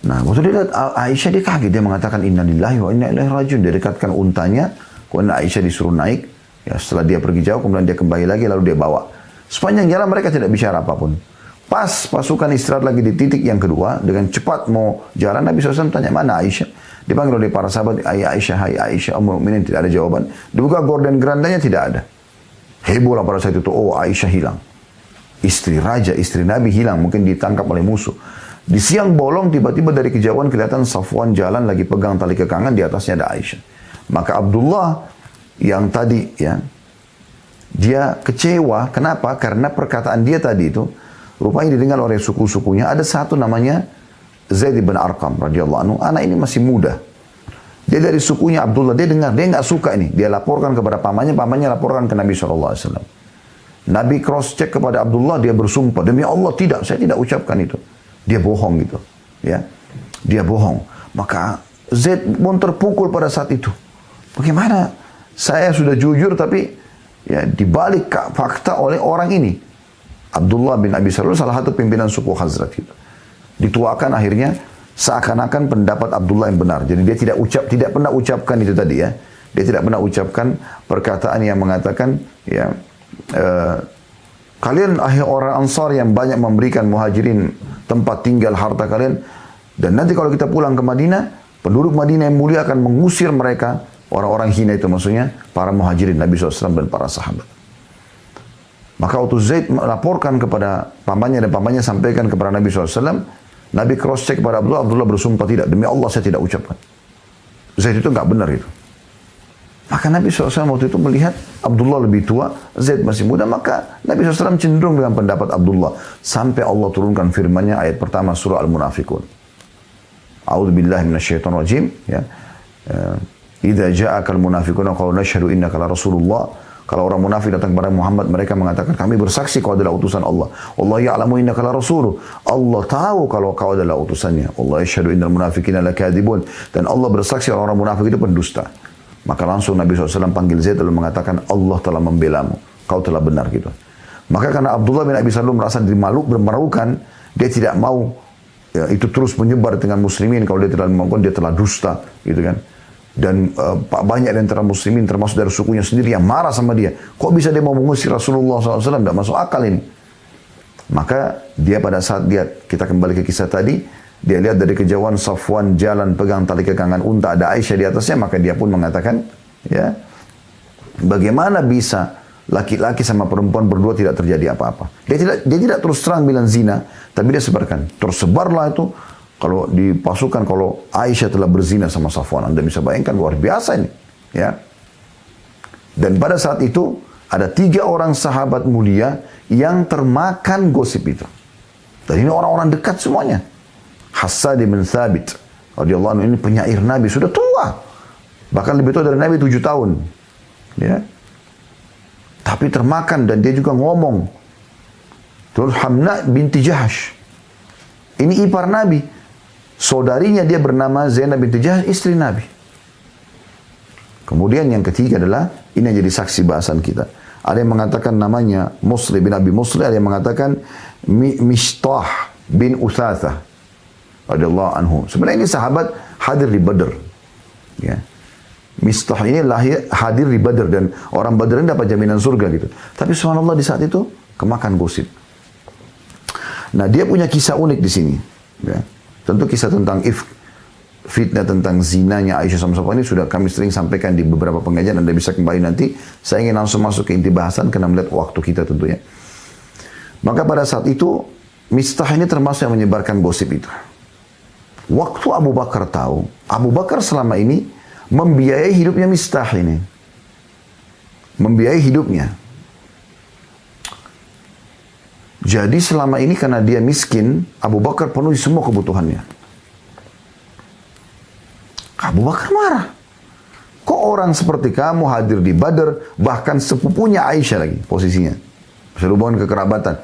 Nah, waktu dia lihat Aisyah, dia kaget. Dia mengatakan, innalillahi wa inna ilaihi rajiun. Dia dekatkan untanya. Kemudian Aisyah disuruh naik. Ya, setelah dia pergi jauh, kemudian dia kembali lagi, lalu dia bawa. Sepanjang jalan mereka tidak bicara apapun. Pas pasukan istirahat lagi di titik yang kedua, dengan cepat mau jalan, Nabi SAW tanya, mana Aisyah? Dipanggil oleh para sahabat, Aisyah, hai Aisyah, Ummul Mukminin, tidak ada jawaban. Dibuka gorden gerandanya, tidak ada. Heboh lah pada saat itu, oh Aisyah hilang. Istri raja, istri Nabi hilang, mungkin ditangkap oleh musuh. Di siang bolong, tiba-tiba dari kejauhan kelihatan Safwan jalan lagi pegang tali kekangan, di atasnya ada Aisyah. Maka Abdullah yang tadi ya, dia kecewa. Kenapa? Karena perkataan dia tadi itu rupanya didengar oleh suku-sukunya. Ada satu namanya Zaid bin Arqam radhiyallahu anhu. Anak ini masih muda. Dia dari sukunya Abdullah. Dia dengar, dia nggak suka ini. Dia laporkan kepada pamannya, pamannya laporkan ke Nabi SAW. Nabi cross check kepada Abdullah, dia bersumpah, demi Allah tidak, saya tidak ucapkan itu. Dia bohong gitu, ya. Dia bohong. Maka Zaid pun terpukul pada saat itu. Bagaimana saya sudah jujur tapi ya dibalik fakta oleh orang ini. Abdullah bin Abi Salul salah satu pimpinan suku Khazraj itu. Dituakan akhirnya seakan-akan pendapat Abdullah yang benar. Jadi dia tidak pernah ucapkan itu tadi ya. Dia tidak pernah ucapkan perkataan yang mengatakan ya kalian orang Ansar yang banyak memberikan muhajirin tempat tinggal, harta kalian, dan nanti kalau kita pulang ke Madinah, penduduk Madinah yang mulia akan mengusir mereka, orang-orang hina itu maksudnya para muhajirin, Nabi SAW dan para sahabat. Maka waktu Zaid melaporkan kepada pamannya dan pamannya sampaikan kepada Nabi SAW, Nabi cross check kepada Abdullah, Abdullah bersumpah tidak, demi Allah saya tidak ucapkan. Zaid itu nggak benar itu. Maka Nabi SAW waktu itu melihat Abdullah lebih tua, Zaid masih muda, maka Nabi SAW cenderung dengan pendapat Abdullah. Sampai Allah turunkan firman-Nya ayat pertama surah Al-Munafiqun. A'udzubillahi minasyaitonir rajim. Ya. Idza ja'akal munafiquna qalu nashhadu innaka la rasulullah. Kalau orang munafik datang kepada Muhammad, mereka mengatakan, kami bersaksi kau adalah utusan Allah. Allah ya'lamu innaka la rasuluh. Allah tahu kalau kau adalah utusannya. Allah yashhadu innal munafiqina lakadzibun. Dan Allah bersaksi orang-orang munafik itu pendusta. Maka langsung Nabi SAW panggil Zaid lalu mengatakan, Allah telah membelamu. Kau telah benar gitu. Maka karena Abdullah bin Abi Salul merasa diri malu, bermarukan, dia tidak mau ya, itu terus menyebar dengan muslimin. Kalau dia telah melakukan, dia telah dusta gitu kan. Dan banyak di antara muslimin termasuk dari sukunya sendiri yang marah sama dia. Kok bisa dia mau mengusir Rasulullah SAW? Tidak masuk akal ini. Maka dia pada saat kita kembali ke kisah tadi, dia lihat dari kejauhan Safwan jalan pegang tali kekangan unta, ada Aisyah di atasnya, maka dia pun mengatakan, ya, bagaimana bisa laki-laki sama perempuan berdua tidak terjadi apa-apa? Dia tidak terus terang bilang zina, tapi dia sebarkan. Tersebarlah itu. Kalau di pasukan, kalau Aisyah telah berzina sama Safwan, Anda bisa bayangkan luar biasa ini. Ya. Dan pada saat itu, ada 3 orang sahabat mulia yang termakan gosip itu. Dan ini orang-orang dekat semuanya. Hassan bin Thabit, radhiyallahu anhu, ini penyair Nabi, sudah tua. Bahkan lebih tua dari Nabi 7 tahun. Ya. Tapi termakan dan dia juga ngomong. Terus Hamna binti Jahash. Ini ipar Nabi. Saudarinya dia bernama Zainab binti Jahash, istri Nabi. Kemudian yang ketiga adalah, ini yang jadi saksi bahasan kita. Ada yang mengatakan namanya Musli bin Abi Musli, ada yang mengatakan Mishtah bin Uthathah, radhiyallahu anhu. Sebenarnya ini sahabat hadir di Badr. Ya. Mistah ini hadir di Badr dan orang Badr ini dapat jaminan surga gitu. Tapi subhanallah di saat itu kemakan gosip. Nah, dia punya kisah unik di sini. Ya. Tentu kisah tentang fitnah tentang zinanya Aisyah sama Safwan ini sudah kami sering sampaikan di beberapa pengajian. Anda bisa kembali nanti. Saya ingin langsung masuk ke inti bahasan karena melihat waktu kita tentunya. Maka pada saat itu Mistah ini termasuk yang menyebarkan gosip itu. Waktu Abu Bakar tahu, Abu Bakar selama ini membiayai hidupnya Mistah ini. Membiayai hidupnya. Jadi selama ini karena dia miskin, Abu Bakar penuhi semua kebutuhannya. Abu Bakar marah. Kok orang seperti kamu hadir di Badr, bahkan sepupunya Aisyah lagi posisinya. Hubungan kekerabatan.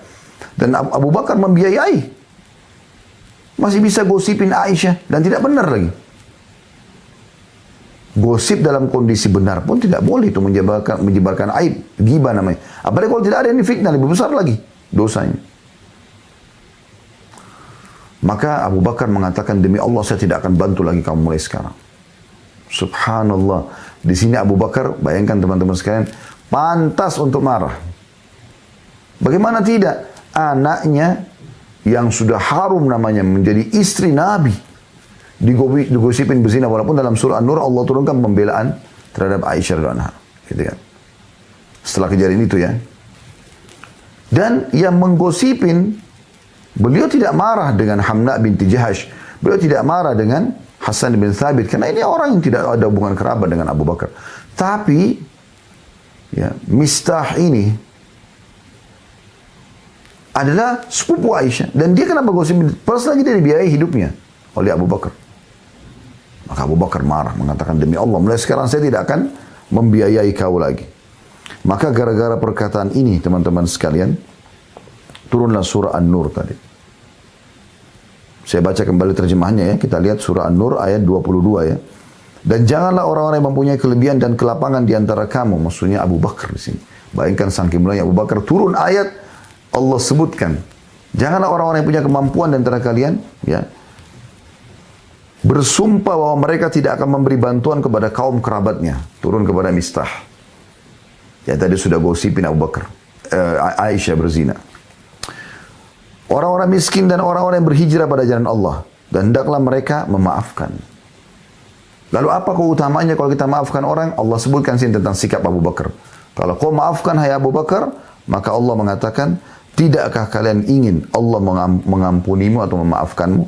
Dan Abu Bakar membiayai. Masih bisa gosipin Aisyah dan tidak benar lagi. Gosip dalam kondisi benar pun tidak boleh itu menyebarkan aib, ghibah namanya. Apalagi kalau tidak ada ini fitnah lebih besar lagi dosanya. Maka Abu Bakar mengatakan, demi Allah saya tidak akan bantu lagi kamu mulai sekarang. Subhanallah. Di sini Abu Bakar, bayangkan teman-teman sekalian, pantas untuk marah. Bagaimana tidak? Anaknya yang sudah harum namanya menjadi istri Nabi digosipin berzina, walaupun dalam surah An-Nur Allah turunkan pembelaan terhadap Aisyah radhiyallahu anha. Gitu kan. Setelah kejadian itu ya. Dan yang menggosipin, beliau tidak marah dengan Hamna binti Jahash. Beliau tidak marah dengan Hassan bin Thabit. Karena ini orang yang tidak ada hubungan kerabat dengan Abu Bakar. Tapi, ya, Mistah ini adalah sepupu Aisyah. Dan dia kenapa gosipin? Pas lagi dia dibiayai hidupnya oleh Abu Bakar. Maka Abu Bakar marah, mengatakan, demi Allah, mulai sekarang saya tidak akan membiayai kau lagi. Maka gara-gara perkataan ini, teman-teman sekalian, turunlah surah An-Nur tadi. Saya baca kembali terjemahannya ya. Kita lihat surah An-Nur ayat 22 ya. Dan janganlah orang-orang yang mempunyai kelebihan dan kelapangan di antara kamu. Maksudnya Abu Bakar di sini. Bayangkan saking mulanya Abu Bakar, turun ayat Allah sebutkan. Janganlah orang-orang yang punya kemampuan di antara kalian, ya, bersumpah bahwa mereka tidak akan memberi bantuan kepada kaum kerabatnya. Turun kepada Mistah. Ya tadi sudah gosipin Abu Bakar. Aisyah berzina. Orang-orang miskin dan orang-orang yang berhijrah pada jalan Allah. Dan hendaklah mereka memaafkan. Lalu apa keutamaannya kalau kita maafkan orang? Allah sebutkan sini tentang sikap Abu Bakar. Kalau kau maafkan hai Abu Bakar, maka Allah mengatakan, tidakkah kalian ingin Allah mengampunimu atau memaafkanmu?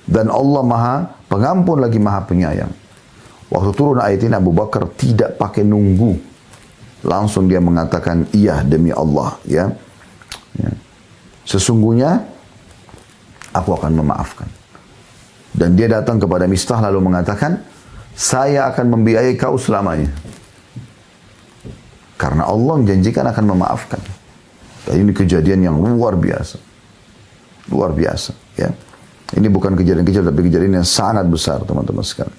Dan Allah maha pengampun lagi maha penyayang. Waktu turun ayat ini Abu Bakar tidak pakai nunggu. Langsung dia mengatakan, iya demi Allah. Ya. Sesungguhnya, aku akan memaafkan. Dan dia datang kepada Mistah lalu mengatakan, saya akan membiayai kau selamanya. Karena Allah menjanjikan akan memaafkan. Dan ini kejadian yang luar biasa. Luar biasa. Ya. Ini bukan kejadian kecil, tapi kejadian yang sangat besar, teman-teman sekalian.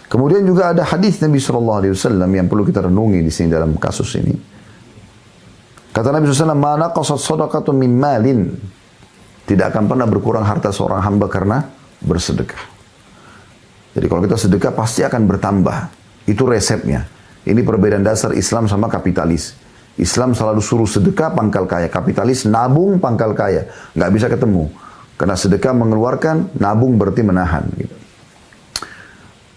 Kemudian juga ada hadis Nabi SAW yang perlu kita renungi di sini dalam kasus ini. Kata Nabi SAW, "Ma naqasat shadaqatun min malin." Tidak akan pernah berkurang harta seorang hamba karena bersedekah. Jadi kalau kita sedekah pasti akan bertambah. Itu resepnya. Ini perbedaan dasar Islam sama kapitalis. Islam selalu suruh sedekah pangkal kaya. Kapitalis nabung pangkal kaya. Nggak bisa ketemu. Karena sedekah mengeluarkan, nabung berarti menahan. Gitu.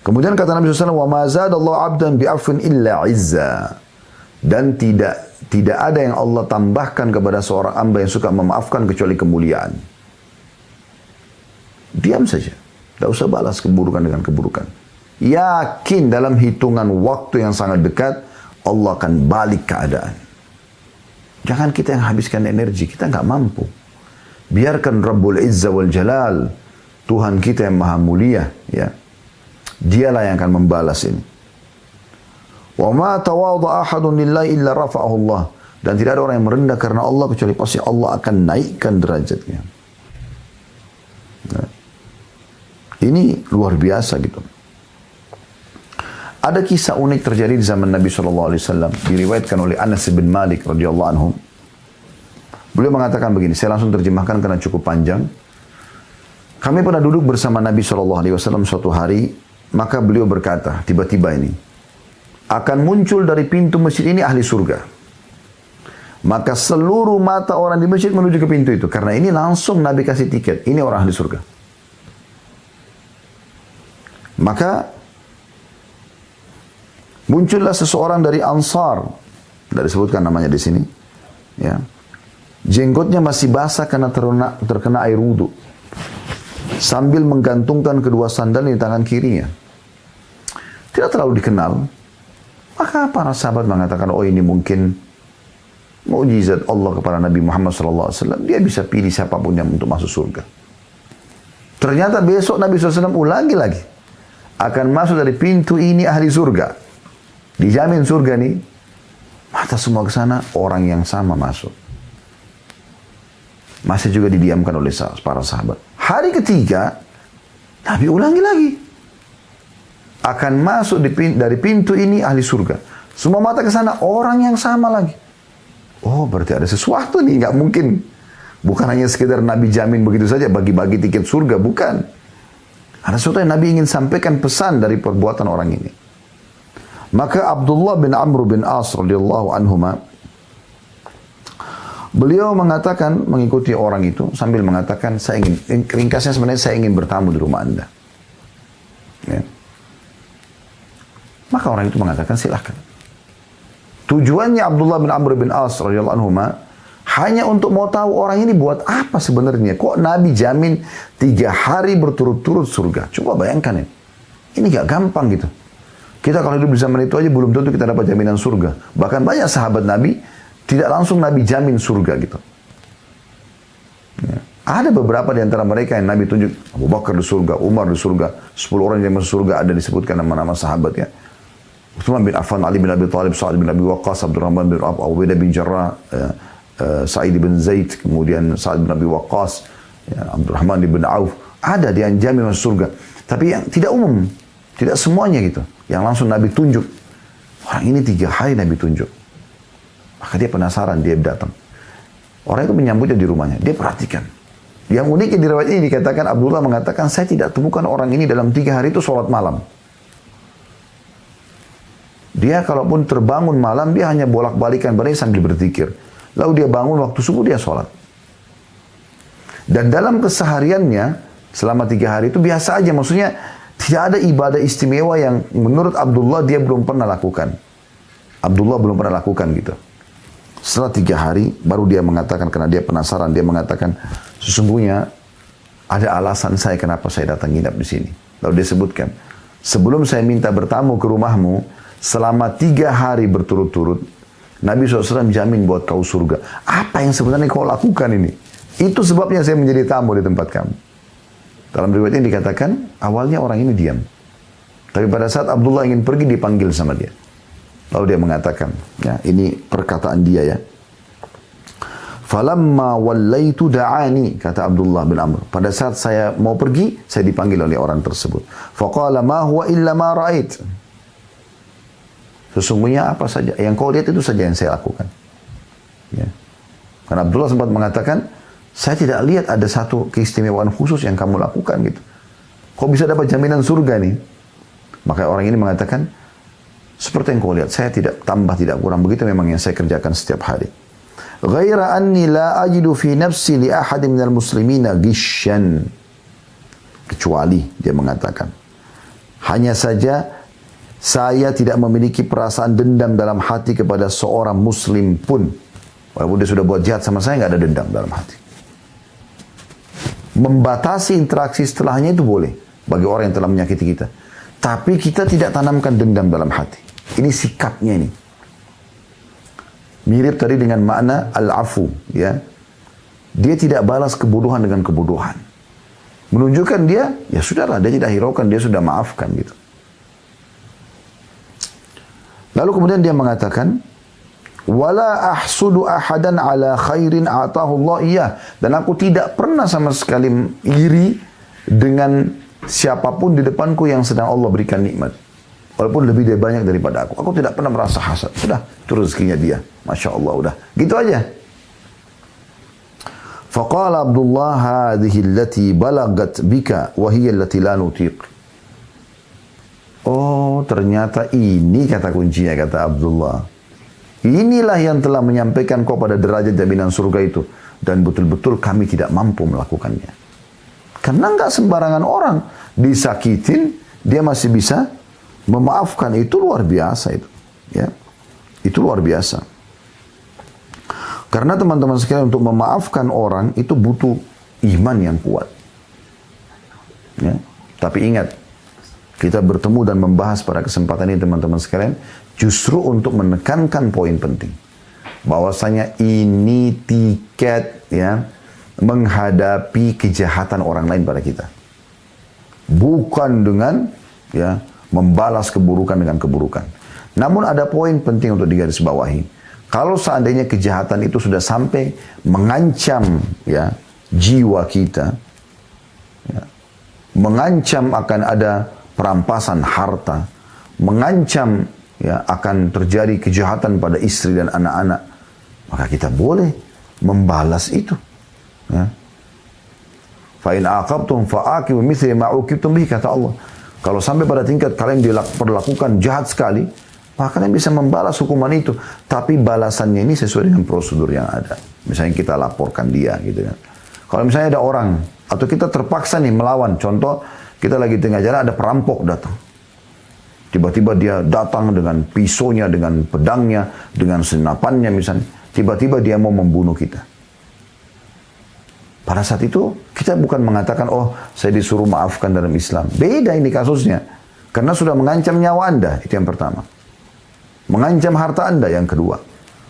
Kemudian kata Nabi SAW, "Wa ma zadallahu 'abdan bi'afwin illa 'izza." Dan tidak ada yang Allah tambahkan kepada seorang hamba yang suka memaafkan kecuali kemuliaan. Diam saja. Tidak usah balas keburukan dengan keburukan. Yakin dalam hitungan waktu yang sangat dekat, Allah akan balik keadaan. Jangan kita yang habiskan energi, kita nggak mampu. Biarkan Rabbul Izza wal Jalal, Tuhan kita yang maha mulia, ya. Dialah yang akan membalas ini. Wa ma tawadha ahadun lillahi illa rafa'ahu Allah. Dan tidak ada orang yang merendah karena Allah kecuali pasti Allah akan naikkan derajatnya. Nah, ini luar biasa gitu. Ada kisah unik terjadi di zaman Nabi SAW. Diriwayatkan oleh Anas bin Malik radhiyallahu anhu. Beliau mengatakan begini, saya langsung terjemahkan karena cukup panjang. Kami pernah duduk bersama Nabi SAW suatu hari. Maka beliau berkata, tiba-tiba ini, akan muncul dari pintu masjid ini ahli surga. Maka seluruh mata orang di masjid menuju ke pintu itu. Karena ini langsung Nabi kasih tiket. Ini orang ahli surga. Maka muncullah seseorang dari Ansar. Tidak disebutkan namanya di sini. Ya. Jenggotnya masih basah karena terkena air wudhu. Sambil menggantungkan kedua sandal di tangan kirinya. Tidak terlalu dikenal. Maka para sahabat mengatakan, oh ini mungkin mukjizat Allah kepada Nabi Muhammad SAW. Dia bisa pilih siapapun yang untuk masuk surga. Ternyata besok Nabi SAW ulangi lagi. Akan masuk dari pintu ini ahli surga. Dijamin surga nih. Mata semua ke sana, orang yang sama masuk. Masih juga didiamkan oleh para sahabat. Hari ketiga, Nabi ulangi lagi. Akan masuk dari pintu ini ahli surga. Semua mata ke sana, orang yang sama lagi. Oh, berarti ada sesuatu nih, nggak mungkin. Bukan hanya sekedar Nabi jamin begitu saja, bagi-bagi tiket surga, bukan. Ada sesuatu yang Nabi ingin sampaikan pesan dari perbuatan orang ini. Maka Abdullah bin Amr bin As radhiyallahu anhuma, beliau mengatakan, mengikuti orang itu sambil mengatakan, saya ingin, ringkasnya sebenarnya saya ingin bertamu di rumah Anda. Ya. Maka orang itu mengatakan silahkan. Tujuannya Abdullah bin Amr bin As radhiyallahu anhuma hanya untuk mau tahu orang ini buat apa sebenarnya. Kok Nabi jamin 3 hari berturut-turut surga? Coba bayangkan ya. Ini gak gampang gitu. Kita kalau hidup di zaman itu aja belum tentu kita dapat jaminan surga. Bahkan banyak sahabat Nabi tidak langsung Nabi jamin surga gitu. Ya. Ada beberapa di antara mereka yang Nabi tunjuk. Abu Bakar di surga, Umar di surga. 10 orang yang masuk surga ada disebutkan nama-nama sahabat ya. Utsman bin Affan, Ali bin Abi Thalib, Sa'ad bin Abi Waqqas, Abdurrahman bin Auf, Ubaidah bin Jarrah, Sa'id bin Zaid, kemudian Sa'ad bin Abi Waqqas, Abdurrahman bin Auf. Ada dia yang jamin masuk surga. Tapi yang tidak umum. Tidak semuanya gitu. Yang langsung Nabi tunjuk. Orang ini 3 hari Nabi tunjuk. Maka dia penasaran, dia datang. Orang itu menyambutnya di rumahnya. Dia perhatikan. Yang uniknya di riwayat ini dikatakan, Abdullah mengatakan, saya tidak temukan orang ini dalam 3 hari itu sholat malam. Dia kalaupun terbangun malam, dia hanya bolak-balikan badannya sambil berzikir. Lalu dia bangun waktu subuh, dia sholat. Dan dalam kesehariannya, selama 3 hari itu biasa aja. Maksudnya, tidak ada ibadah istimewa yang menurut Abdullah dia belum pernah lakukan. Abdullah belum pernah lakukan gitu. Setelah 3 hari, baru dia mengatakan, karena dia penasaran, dia mengatakan, sesungguhnya ada alasan saya kenapa saya datang nginap di sini. Lalu dia sebutkan, sebelum saya minta bertamu ke rumahmu, selama 3 hari berturut-turut, Nabi SAW jamin buat kau surga. Apa yang sebenarnya kau lakukan ini? Itu sebabnya saya menjadi tamu di tempat kamu. Dalam riwayat ini dikatakan, awalnya orang ini diam. Tapi pada saat Abdullah ingin pergi, dipanggil sama dia. Lalu dia mengatakan, ya, ini perkataan dia ya. Falamma wallaitu da'ani, kata Abdullah bin Amr. Pada saat saya mau pergi, saya dipanggil oleh orang tersebut. Faqala ma huwa illa ma ra'ait. Sesungguhnya apa saja yang kau lihat itu saja yang saya lakukan. Ya. Karena Abdullah sempat mengatakan, saya tidak lihat ada satu keistimewaan khusus yang kamu lakukan gitu. Kau bisa dapat jaminan surga nih. Maka orang ini mengatakan, seperti yang kau lihat, saya tidak tambah, tidak kurang. Begitu memang yang saya kerjakan setiap hari. Ghaira anni la ajidu fi nafsi li ahadin minal muslimina gishan. Kecuali, dia mengatakan, hanya saja saya tidak memiliki perasaan dendam dalam hati kepada seorang muslim pun. Walaupun dia sudah buat jahat sama saya, nggak ada dendam dalam hati. Membatasi interaksi setelahnya itu boleh bagi orang yang telah menyakiti kita. Tapi kita tidak tanamkan dendam dalam hati. Ini sikapnya ini. Mirip tadi dengan makna al-afu, ya. Dia tidak balas kebodohan dengan kebodohan. Menunjukkan dia, ya sudahlah, dia tidak hiraukan, dia sudah maafkan gitu. Lalu kemudian dia mengatakan, wala ahsudu ahadan ala khairin atahu Allah iyah. Dan aku tidak pernah sama sekali iri dengan siapapun di depanku yang sedang Allah berikan nikmat. Walaupun lebih dia banyak daripada aku. Aku tidak pernah merasa hasad. Sudah, itu rezekinya dia. Masya Allah, udah. Gitu aja. Faqala Abdullah hadhihi allati balagat bika wahiyya allati la nutiq. Oh, ternyata ini kata kuncinya, kata Abdullah. Inilah yang telah menyampaikan kau pada derajat jaminan surga itu. Dan betul-betul kami tidak mampu melakukannya. Karena enggak sembarangan orang disakitin, dia masih bisa memaafkan. Itu luar biasa itu. Ya. Itu luar biasa. Karena teman-teman sekalian, untuk memaafkan orang itu butuh iman yang kuat. Ya. Tapi ingat, kita bertemu dan membahas pada kesempatan ini teman-teman sekalian, justru untuk menekankan poin penting. Bahwasanya ini tiket, ya, menghadapi kejahatan orang lain pada kita. Bukan dengan, ya, membalas keburukan dengan keburukan. Namun ada poin penting untuk digarisbawahi. Kalau seandainya kejahatan itu sudah sampai mengancam, ya, jiwa kita, ya, mengancam akan ada perampasan harta, mengancam, ya, akan terjadi kejahatan pada istri dan anak-anak, maka kita boleh membalas itu. Ya. Fa in aqabtum fa'aqibu mithla ma uqibtum bihi, kata Allah. Kalau sampai pada tingkat kalian diperlakukan jahat sekali, maka kalian bisa membalas hukuman itu. Tapi balasannya ini sesuai dengan prosedur yang ada. Misalnya kita laporkan dia, gitu kan. Kalau misalnya ada orang, atau kita terpaksa nih melawan. Contoh, kita lagi tengah jalan, ada perampok datang. Tiba-tiba dia datang dengan pisaunya, dengan pedangnya, dengan senapannya misalnya. Tiba-tiba dia mau membunuh kita. Pada saat itu, kita bukan mengatakan, oh saya disuruh maafkan dalam Islam. Beda ini kasusnya. Karena sudah mengancam nyawa Anda, itu yang pertama. Mengancam harta Anda, yang kedua.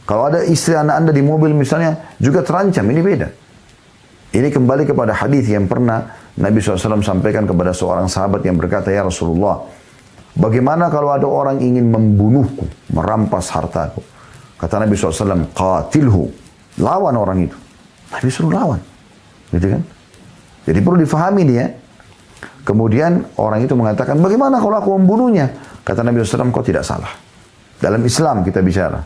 Kalau ada istri anak Anda di mobil misalnya, juga terancam, ini beda. Ini kembali kepada hadis yang pernah Nabi SAW sampaikan kepada seorang sahabat yang berkata, ya Rasulullah, bagaimana kalau ada orang ingin membunuhku, merampas hartaku? Kata Nabi SAW, qatilhu. Lawan orang itu. Nabi suruh lawan. Gitu kan? Jadi perlu difahami dia. Kemudian orang itu mengatakan, bagaimana kalau aku membunuhnya? Kata Nabi SAW, kau tidak salah. Dalam Islam kita bicara.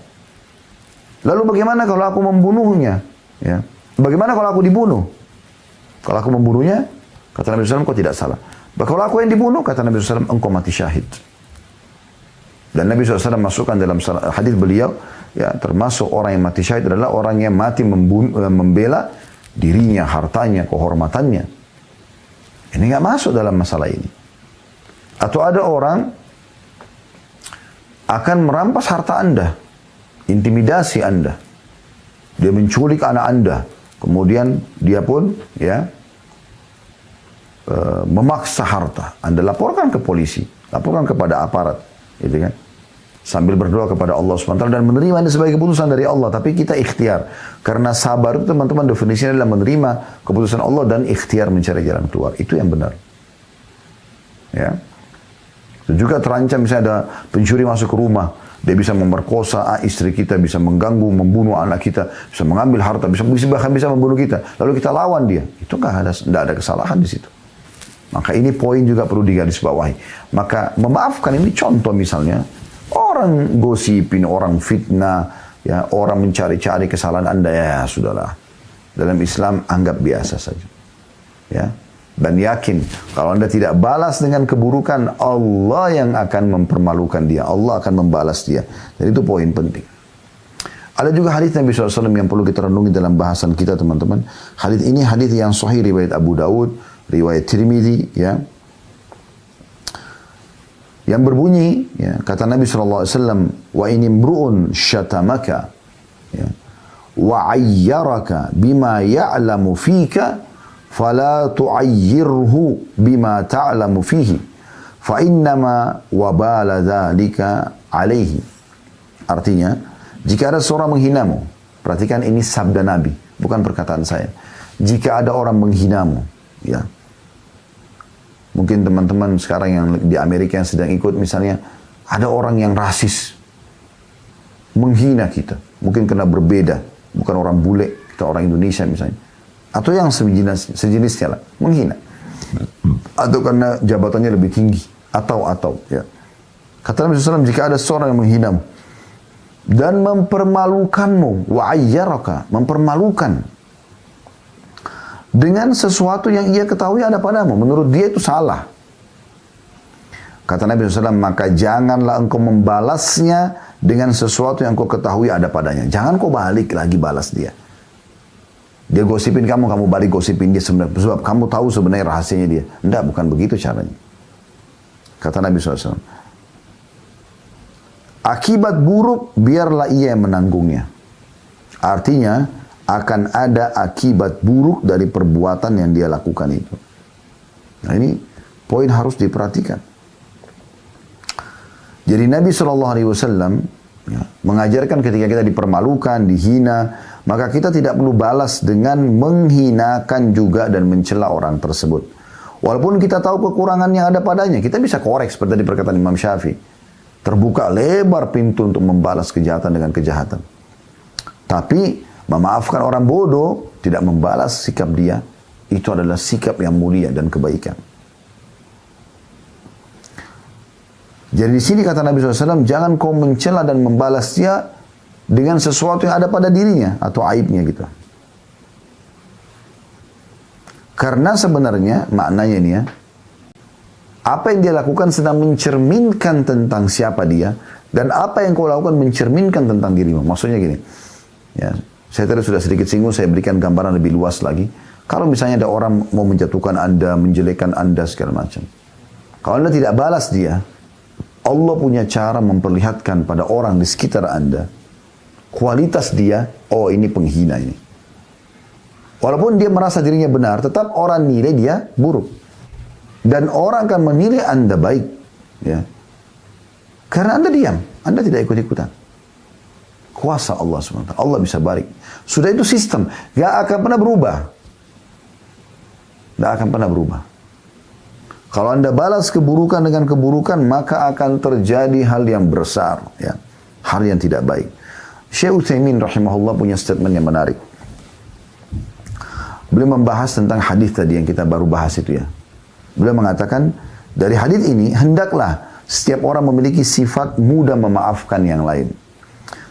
Lalu bagaimana kalau aku membunuhnya? Ya. Bagaimana kalau aku dibunuh? Kalau aku membunuhnya, kata Nabi SAW, kau tidak salah. Kalau aku yang dibunuh, kata Nabi SAW, engkau mati syahid. Dan Nabi SAW masukkan dalam hadis beliau, ya, termasuk orang yang mati syahid adalah orang yang mati membela dirinya, hartanya, kehormatannya. Ini nggak masuk dalam masalah ini. Atau ada orang akan merampas harta Anda, intimidasi Anda, dia menculik anak Anda, kemudian dia pun, ya, memaksa harta. Anda laporkan ke polisi, laporkan kepada aparat, gitu kan? Sambil berdoa kepada Allah SWT dan menerima ini sebagai keputusan dari Allah. Tapi kita ikhtiar. Karena sabar itu teman-teman definisinya adalah menerima keputusan Allah dan ikhtiar mencari jalan keluar. Itu yang benar. Ya. Itu juga terancam misalnya ada pencuri masuk ke rumah. Dia bisa memerkosa istri kita, bisa mengganggu, membunuh anak kita, bisa mengambil harta, bahkan bisa membunuh kita. Lalu kita lawan dia. Itu nggak ada kesalahan di situ. Maka ini poin juga perlu digarisbawahi. Maka memaafkan ini contoh misalnya, orang gosipin, orang fitnah, ya, orang mencari-cari kesalahan Anda, ya sudahlah. Dalam Islam anggap biasa saja. Ya. Dan yakin, kalau Anda tidak balas dengan keburukan, Allah yang akan mempermalukan dia. Allah akan membalas dia. Dan itu poin penting. Ada juga hadis Nabi SAW yang perlu kita renungi dalam bahasan kita, teman-teman. Hadis ini hadis yang sahih, riwayat Abu Daud, riwayat Tirmidzi, ya. Yang berbunyi, ya, kata Nabi SAW, wa in imru'un syatamaka, ya, wa ayyaraka bima ya'lamu fika, fala tu'ayyirhu bima ta'lamu fihi, fa innama wabala dzalika alaihi. Artinya, jika ada seorang menghinamu, perhatikan ini sabda Nabi, bukan perkataan saya. Jika ada orang menghinamu, ya. Mungkin teman-teman sekarang yang di Amerika yang sedang ikut misalnya, ada orang yang rasis, menghina kita, mungkin kena berbeda, bukan orang bule, kita orang Indonesia misalnya. Atau yang sejenisnya lah, menghina. Atau karena jabatannya lebih tinggi. Atau, ya. Kata Nabi SAW, jika ada seorang yang menghinamu dan mempermalukanmu, wa'ayyaraka, mempermalukan dengan sesuatu yang ia ketahui ada padamu, menurut dia itu salah. Kata Nabi SAW, maka janganlah engkau membalasnya dengan sesuatu yang kau ketahui ada padanya. Jangan kau balik lagi balas dia. Dia gosipin kamu, kamu balik gosipin dia sebenarnya. Sebab kamu tahu sebenarnya rahasianya dia. Enggak, bukan begitu caranya. Kata Nabi SAW. Akibat buruk, biarlah ia yang menanggungnya. Artinya, akan ada akibat buruk dari perbuatan yang dia lakukan itu. Nah ini poin harus diperhatikan. Jadi Nabi SAW ya, mengajarkan ketika kita dipermalukan, dihina, maka kita tidak perlu balas dengan menghinakan juga dan mencela orang tersebut. Walaupun kita tahu kekurangan yang ada padanya, kita bisa korek seperti tadi perkataan Imam Syafi'i. Terbuka lebar pintu untuk membalas kejahatan dengan kejahatan. Tapi memaafkan orang bodoh, tidak membalas sikap dia, itu adalah sikap yang mulia dan kebaikan. Jadi di sini kata Nabi SAW, jangan kau mencela dan membalas dia dengan sesuatu yang ada pada dirinya atau aibnya gitu. Karena sebenarnya maknanya ini ya, apa yang dia lakukan sedang mencerminkan tentang siapa dia, dan apa yang kau lakukan mencerminkan tentang dirimu. Maksudnya gini, ya, saya tadi sudah sedikit singgung, saya berikan gambaran lebih luas lagi. Kalau misalnya ada orang mau menjatuhkan Anda, menjelekkan Anda segala macam, kalau Anda tidak balas dia, Allah punya cara memperlihatkan pada orang di sekitar Anda kualitas dia, oh ini penghina ini. Walaupun dia merasa dirinya benar, tetap orang nilai dia buruk. Dan orang akan menilai Anda baik. Ya. Karena Anda diam, Anda tidak ikut-ikutan. Kuasa Allah SWT, Allah bisa balik. Sudah itu sistem, gak akan pernah berubah. Gak akan pernah berubah. Kalau Anda balas keburukan dengan keburukan, maka akan terjadi hal yang besar. Ya. Hal yang tidak baik. Syekh Utsaimin rahimahullah punya statement yang menarik. Beliau membahas tentang hadis tadi yang kita baru bahas itu ya. Beliau mengatakan, dari hadis ini, hendaklah setiap orang memiliki sifat mudah memaafkan yang lain.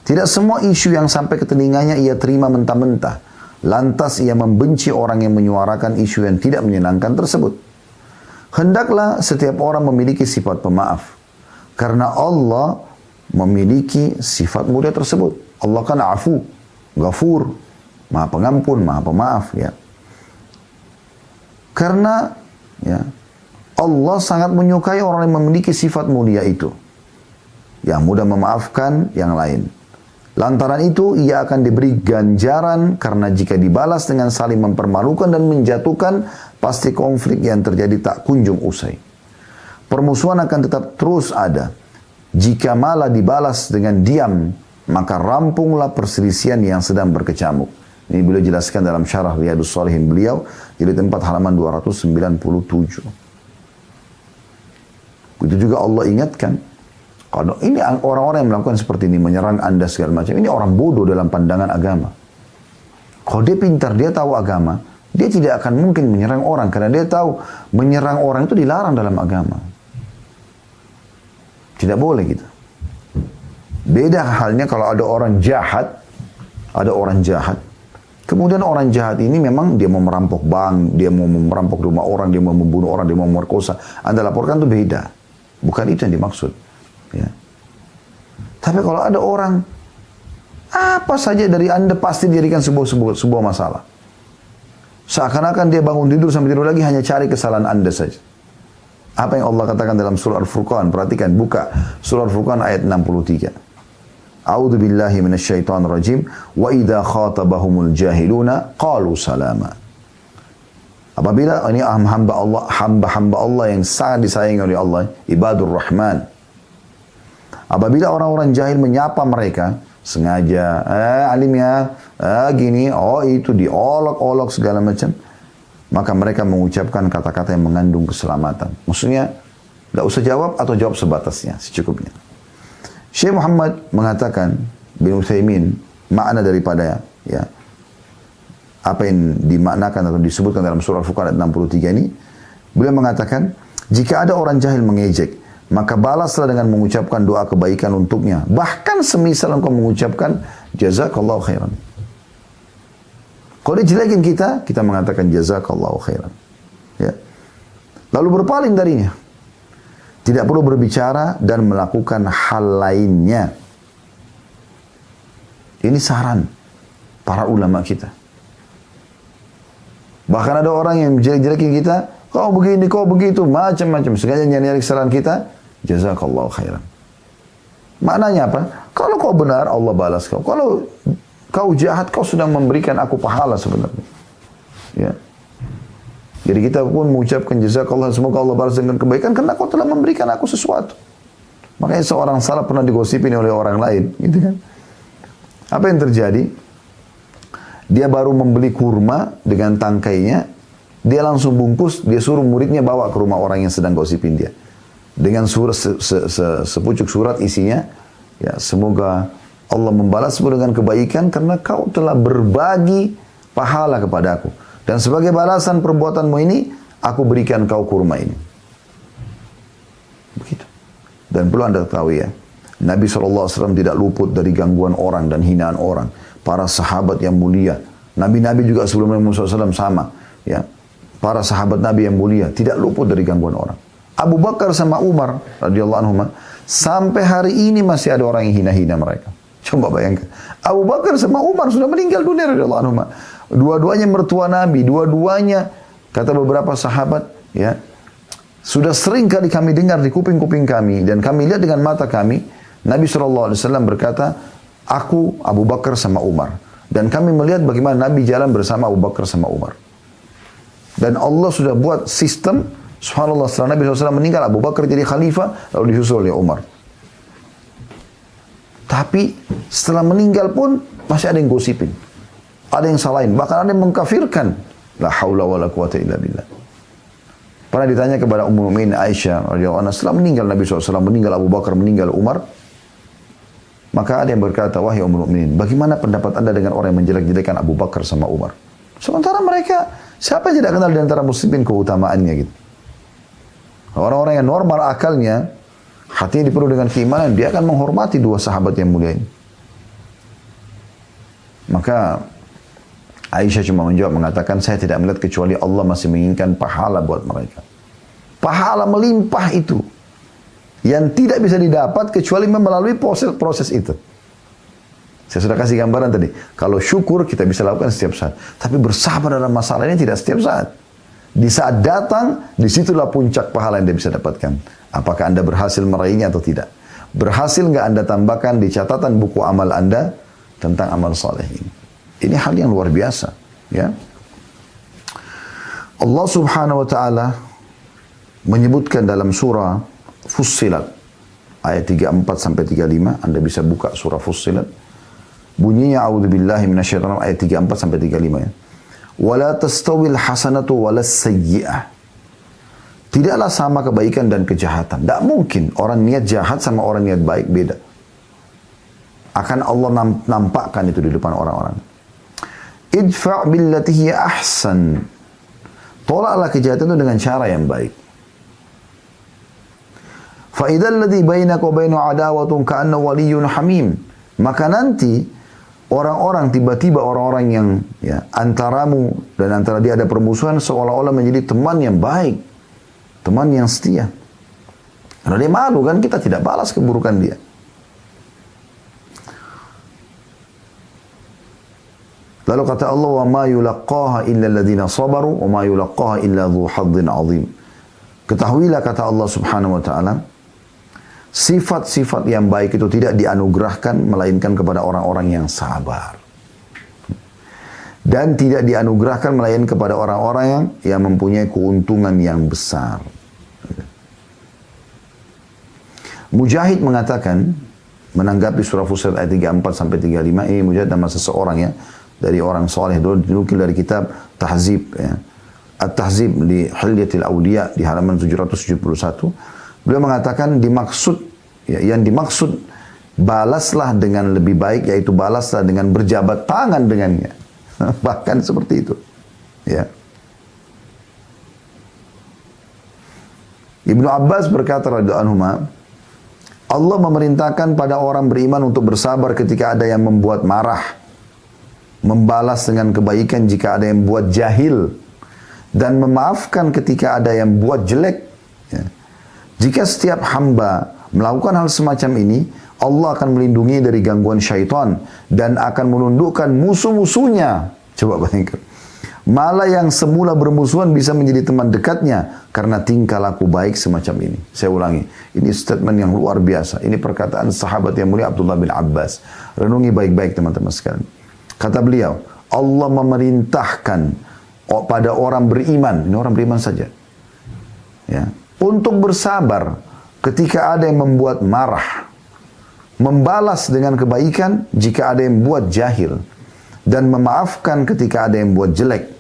Tidak semua isu yang sampai ke telinganya ia terima mentah-mentah. Lantas ia membenci orang yang menyuarakan isu yang tidak menyenangkan tersebut. Hendaklah setiap orang memiliki sifat pemaaf. Karena Allah memiliki sifat mulia tersebut. Allah kan afu, ghafur, maha pengampun, maha pemaaf. Ya. Karena ya, Allah sangat menyukai orang yang memiliki sifat mulia itu. Yang mudah memaafkan yang lain. Lantaran itu ia akan diberi ganjaran karena jika dibalas dengan saling mempermalukan dan menjatuhkan, pasti konflik yang terjadi tak kunjung usai. Permusuhan akan tetap terus ada. Jika malah dibalas dengan diam, maka rampunglah perselisihan yang sedang berkecamuk. Ini beliau jelaskan dalam syarah Riyadhus Shalihin beliau, jilid 4 halaman 297. Itu juga Allah ingatkan. Kalau ini orang-orang yang melakukan seperti ini, menyerang Anda segala macam, ini orang bodoh dalam pandangan agama. Kalau dia pintar, dia tahu agama, dia tidak akan mungkin menyerang orang, karena dia tahu menyerang orang itu dilarang dalam agama. Tidak boleh gitu. Beda halnya kalau ada orang jahat, kemudian orang jahat ini memang dia mau merampok bank, dia mau merampok rumah orang, dia mau membunuh orang, dia mau memerkosa. Anda laporkan itu beda. Bukan itu yang dimaksud. Ya. Tapi kalau ada orang, apa saja dari Anda pasti dijadikan sebuah masalah. Seakan-akan dia bangun tidur sampai tidur lagi hanya cari kesalahan Anda saja. Apa yang Allah katakan dalam surah Al-Furqan? Perhatikan, buka surah Al-Furqan ayat 63. A'udzu billahi minasyaitonir rajim. Wa idza khatabahumul jahiluna qalu salama. Apabila ini hamba-hamba Allah yang sangat disayangi oleh Allah, ibadur rahman. Apabila orang-orang jahil menyapa mereka, sengaja, alim ya, gini, oh itu, diolok-olok segala macam, maka mereka mengucapkan kata-kata yang mengandung keselamatan. Maksudnya, tidak usah jawab atau jawab sebatasnya, secukupnya. Syekh Muhammad mengatakan, bin Utsaimin, makna daripada ya apa yang dimaknakan atau disebutkan dalam surah Al-Furqan ayat 63 ini, beliau mengatakan, jika ada orang jahil mengejek, maka balaslah dengan mengucapkan doa kebaikan untuknya. Bahkan semisal engkau mengucapkan jazakallahu khairan. Kalau dia jelekin kita mengatakan jazakallahu khairan. Ya. Lalu berpaling darinya. Tidak perlu berbicara dan melakukan hal lainnya. Ini saran para ulama kita. Bahkan ada orang yang jelek-jelekin kita, kau begini, kau begitu, macam-macam. Sengaja nyari kesalahan kita, jazakallahu khairan. Maknanya apa? Kalau kau benar, Allah balas kau. Kalau kau jahat, kau sudah memberikan aku pahala sebenarnya. Ya. Jadi kita pun mengucapkan jazakallah, semoga Allah balas dengan kebaikan, karena kau telah memberikan aku sesuatu. Makanya seorang salaf pernah digosipin oleh orang lain, gitu kan? Apa yang terjadi? Dia baru membeli kurma dengan tangkainya, dia langsung bungkus, dia suruh muridnya bawa ke rumah orang yang sedang gosipin dia. Dengan surat, sepucuk surat isinya, ya semoga Allah membalasmu dengan kebaikan karena kau telah berbagi pahala kepadaku. Dan sebagai balasan perbuatanmu ini, aku berikan kau kurma ini. Begitu. Dan perlu Anda ketahui ya, Nabi SAW tidak luput dari gangguan orang dan hinaan orang. Para sahabat yang mulia, Nabi-Nabi juga sebelum Nabi SAW sama. Ya. Para sahabat Nabi yang mulia tidak luput dari gangguan orang. Abu Bakar sama Umar radhiyallahu anhuma sampai hari ini masih ada orang yang hina-hina mereka. Coba bayangkan. Abu Bakar sama Umar sudah meninggal dunia radhiyallahu anhuma. Dua-duanya mertua Nabi, dua-duanya kata beberapa sahabat, ya, sudah sering kali kami dengar di kuping-kuping kami dan kami lihat dengan mata kami, Nabi SAW berkata, aku Abu Bakar sama Umar. Dan kami melihat bagaimana Nabi jalan bersama Abu Bakar sama Umar. Dan Allah sudah buat sistem, subhanallah, setelah Nabi SAW meninggal, Abu Bakar jadi khalifah, lalu disusul oleh Umar. Tapi setelah meninggal pun masih ada yang gosipin. Ada yang salahin, bahkan ada yang mengkafirkan. La haula wa la quwata illa billah. Pernah ditanya kepada Ummul Mukminin Aisyah radhiyallahu anha, setelah meninggal Nabi SAW, meninggal Abu Bakar, meninggal Umar, maka ada yang berkata, wahai Ummul Mukminin, bagaimana pendapat anda dengan orang yang menjelek-jelekan Abu Bakar sama Umar? Sementara mereka, siapa yang tidak kenal di antara muslimin keutamaannya gitu. Orang-orang yang normal akalnya, hatinya dipenuhi dengan keimanan, dia akan menghormati dua sahabat yang mulia ini. Maka Aisyah cuma menjawab mengatakan, saya tidak melihat kecuali Allah masih menginginkan pahala buat mereka. Pahala melimpah itu, yang tidak bisa didapat kecuali melalui proses itu. Saya sudah kasih gambaran tadi. Kalau syukur kita bisa lakukan setiap saat. Tapi bersabar dalam masalah ini tidak setiap saat. Di saat datang, disitulah puncak pahala yang dia bisa dapatkan. Apakah anda berhasil meraihnya atau tidak? Berhasil nggak anda tambahkan di catatan buku amal anda tentang amal saleh ini? Ini hal yang luar biasa. Ya. Allah Subhanahu Wa Taala menyebutkan dalam surah Fussilat ayat 34 sampai 35, Anda bisa buka surah Fussilat. Bunyinya a'udzubillahi minasyaitonir rajim ayat 34 sampai 35 ya. Wala tastawil hasanatu walas sayyi'ah. Tidaklah sama kebaikan dan kejahatan. Tidak mungkin orang niat jahat sama orang niat baik beda. Akan Allah nampakkan itu di depan orang-orang. Idfa' billati hiya ahsan. Tolaklah kejahatan itu dengan cara yang baik. Fa idzal ladzi bainaka wa bainahu adawatun ka'anna waliyyun hamim. Maka nanti orang-orang tiba-tiba orang-orang yang antaramu dan antara dia ada permusuhan seolah-olah menjadi teman yang baik, teman yang setia. Karena dia malu kan kita tidak balas keburukan dia. Lalu kata Allah, wa ma yulaqqaha illa alladziina sabaru wa ma yulaqqaha illa dzu hadzin 'adzim. Ketahuilah kata Allah Subhanahu wa taala, sifat-sifat yang baik itu tidak dianugerahkan melainkan kepada orang-orang yang sabar. Dan tidak dianugerahkan melainkan kepada orang-orang yang mempunyai keuntungan yang besar. Mujahid mengatakan, menanggapi surah Fussilat ayat 34 sampai 35, ini Mujahid nama seseorang ya, dari orang soleh, dulu dinukil dari kitab Tahzib ya. At-Tahzib di Hilyatil Awliya di halaman 771. Beliau mengatakan yang dimaksud balaslah dengan lebih baik, yaitu balaslah dengan berjabat tangan dengannya. Bahkan seperti itu. Ya. Ibnu Abbas berkata radhiyallahu anhuma, Allah memerintahkan pada orang beriman untuk bersabar ketika ada yang membuat marah, membalas dengan kebaikan jika ada yang buat jahil, dan memaafkan ketika ada yang buat jelek. Ya. Jika setiap hamba melakukan hal semacam ini, Allah akan melindungi dari gangguan syaitan dan akan menundukkan musuh-musuhnya. Coba bayangkan. Malah yang semula bermusuhan bisa menjadi teman dekatnya karena tingkah laku baik semacam ini. Saya ulangi, ini statement yang luar biasa. Ini perkataan sahabat yang mulia Abdullah bin Abbas. Renungi baik-baik teman-teman sekalian. Kata beliau, Allah memerintahkan pada orang beriman, ini orang beriman saja, ya, untuk bersabar ketika ada yang membuat marah, membalas dengan kebaikan jika ada yang buat jahil, dan memaafkan ketika ada yang buat jelek.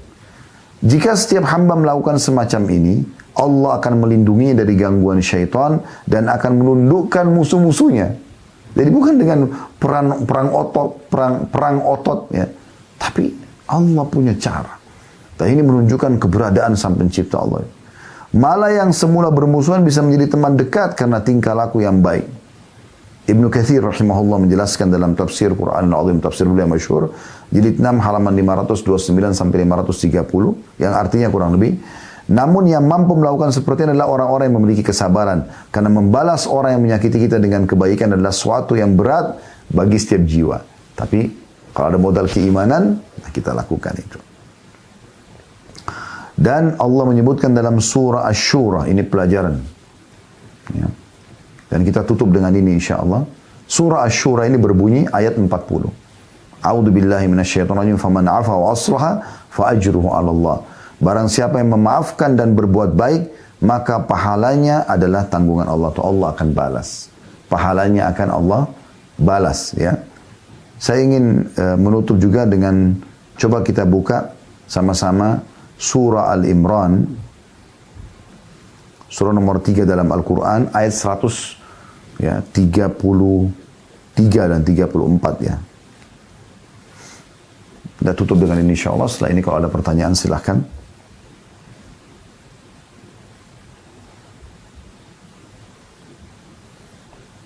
Jika setiap hamba melakukan semacam ini, Allah akan melindungi dari gangguan syaitan dan akan menundukkan musuh-musuhnya. Jadi bukan dengan perang otot ya, tapi Allah punya cara. Dan ini menunjukkan keberadaan Sang Pencipta Allah. Malah yang semula bermusuhan bisa menjadi teman dekat karena tingkah laku yang baik. Ibnu Katsir rahimahullah menjelaskan dalam tafsir Quran Al-Azim, tafsir beliau masyhur, jilid 6 halaman 529 sampai 530, yang artinya kurang lebih, namun yang mampu melakukan seperti ini adalah orang-orang yang memiliki kesabaran, karena membalas orang yang menyakiti kita dengan kebaikan adalah suatu yang berat bagi setiap jiwa. Tapi kalau ada modal keimanan, kita lakukan itu. Dan Allah menyebutkan dalam surah Asy-Syura, ini pelajaran. Ya. Dan kita tutup dengan ini insyaAllah. Surah Asy-Syura ini berbunyi ayat 40. A'udzu billahi minasyaitonir rajim, faman 'afa wa aslaha fa ajruhu 'ala Allah. Barang siapa yang memaafkan dan berbuat baik, maka pahalanya adalah tanggungan Allah. Allah akan balas. Pahalanya akan Allah balas ya. Saya ingin menutup juga dengan, coba kita buka sama-sama surah Al-Imran, surah nomor 3 dalam Al-Quran, ayat 133 dan 34 ya. Kita tutup dengan ini insyaAllah. Setelah ini kalau ada pertanyaan silahkan.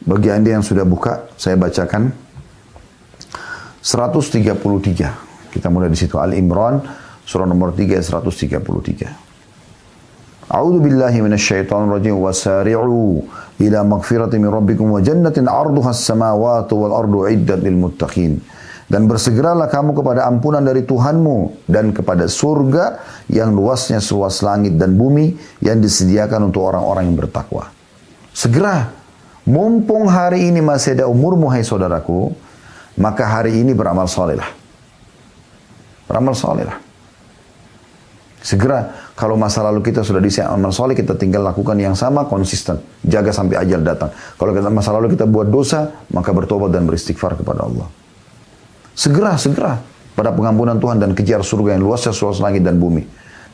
Bagi anda yang sudah buka, saya bacakan 133. Kita mulai di situ, Al-Imran, surah nomor 3, 133. A'udzu billahi minasyaitonir rajim, wasari'u ila magfiratin min rabbikum wa jannatin 'arduha as-samawati wal ardu 'iddat lil muttaqin. Dan bersegeralah kamu kepada ampunan dari Tuhanmu dan kepada surga yang luasnya seluas langit dan bumi yang disediakan untuk orang-orang yang bertakwa. Segera, mumpung hari ini masih ada umurmu hai saudaraku, maka hari ini beramal salehlah. Beramal salehlah. Segera, kalau masa lalu kita sudah disayang amal soleh, kita tinggal lakukan yang sama, konsisten. Jaga sampai ajal datang. Kalau masa lalu kita buat dosa, maka bertobat dan beristighfar kepada Allah. Segera pada pengampunan Tuhan dan kejar surga yang luasnya seluas langit dan bumi.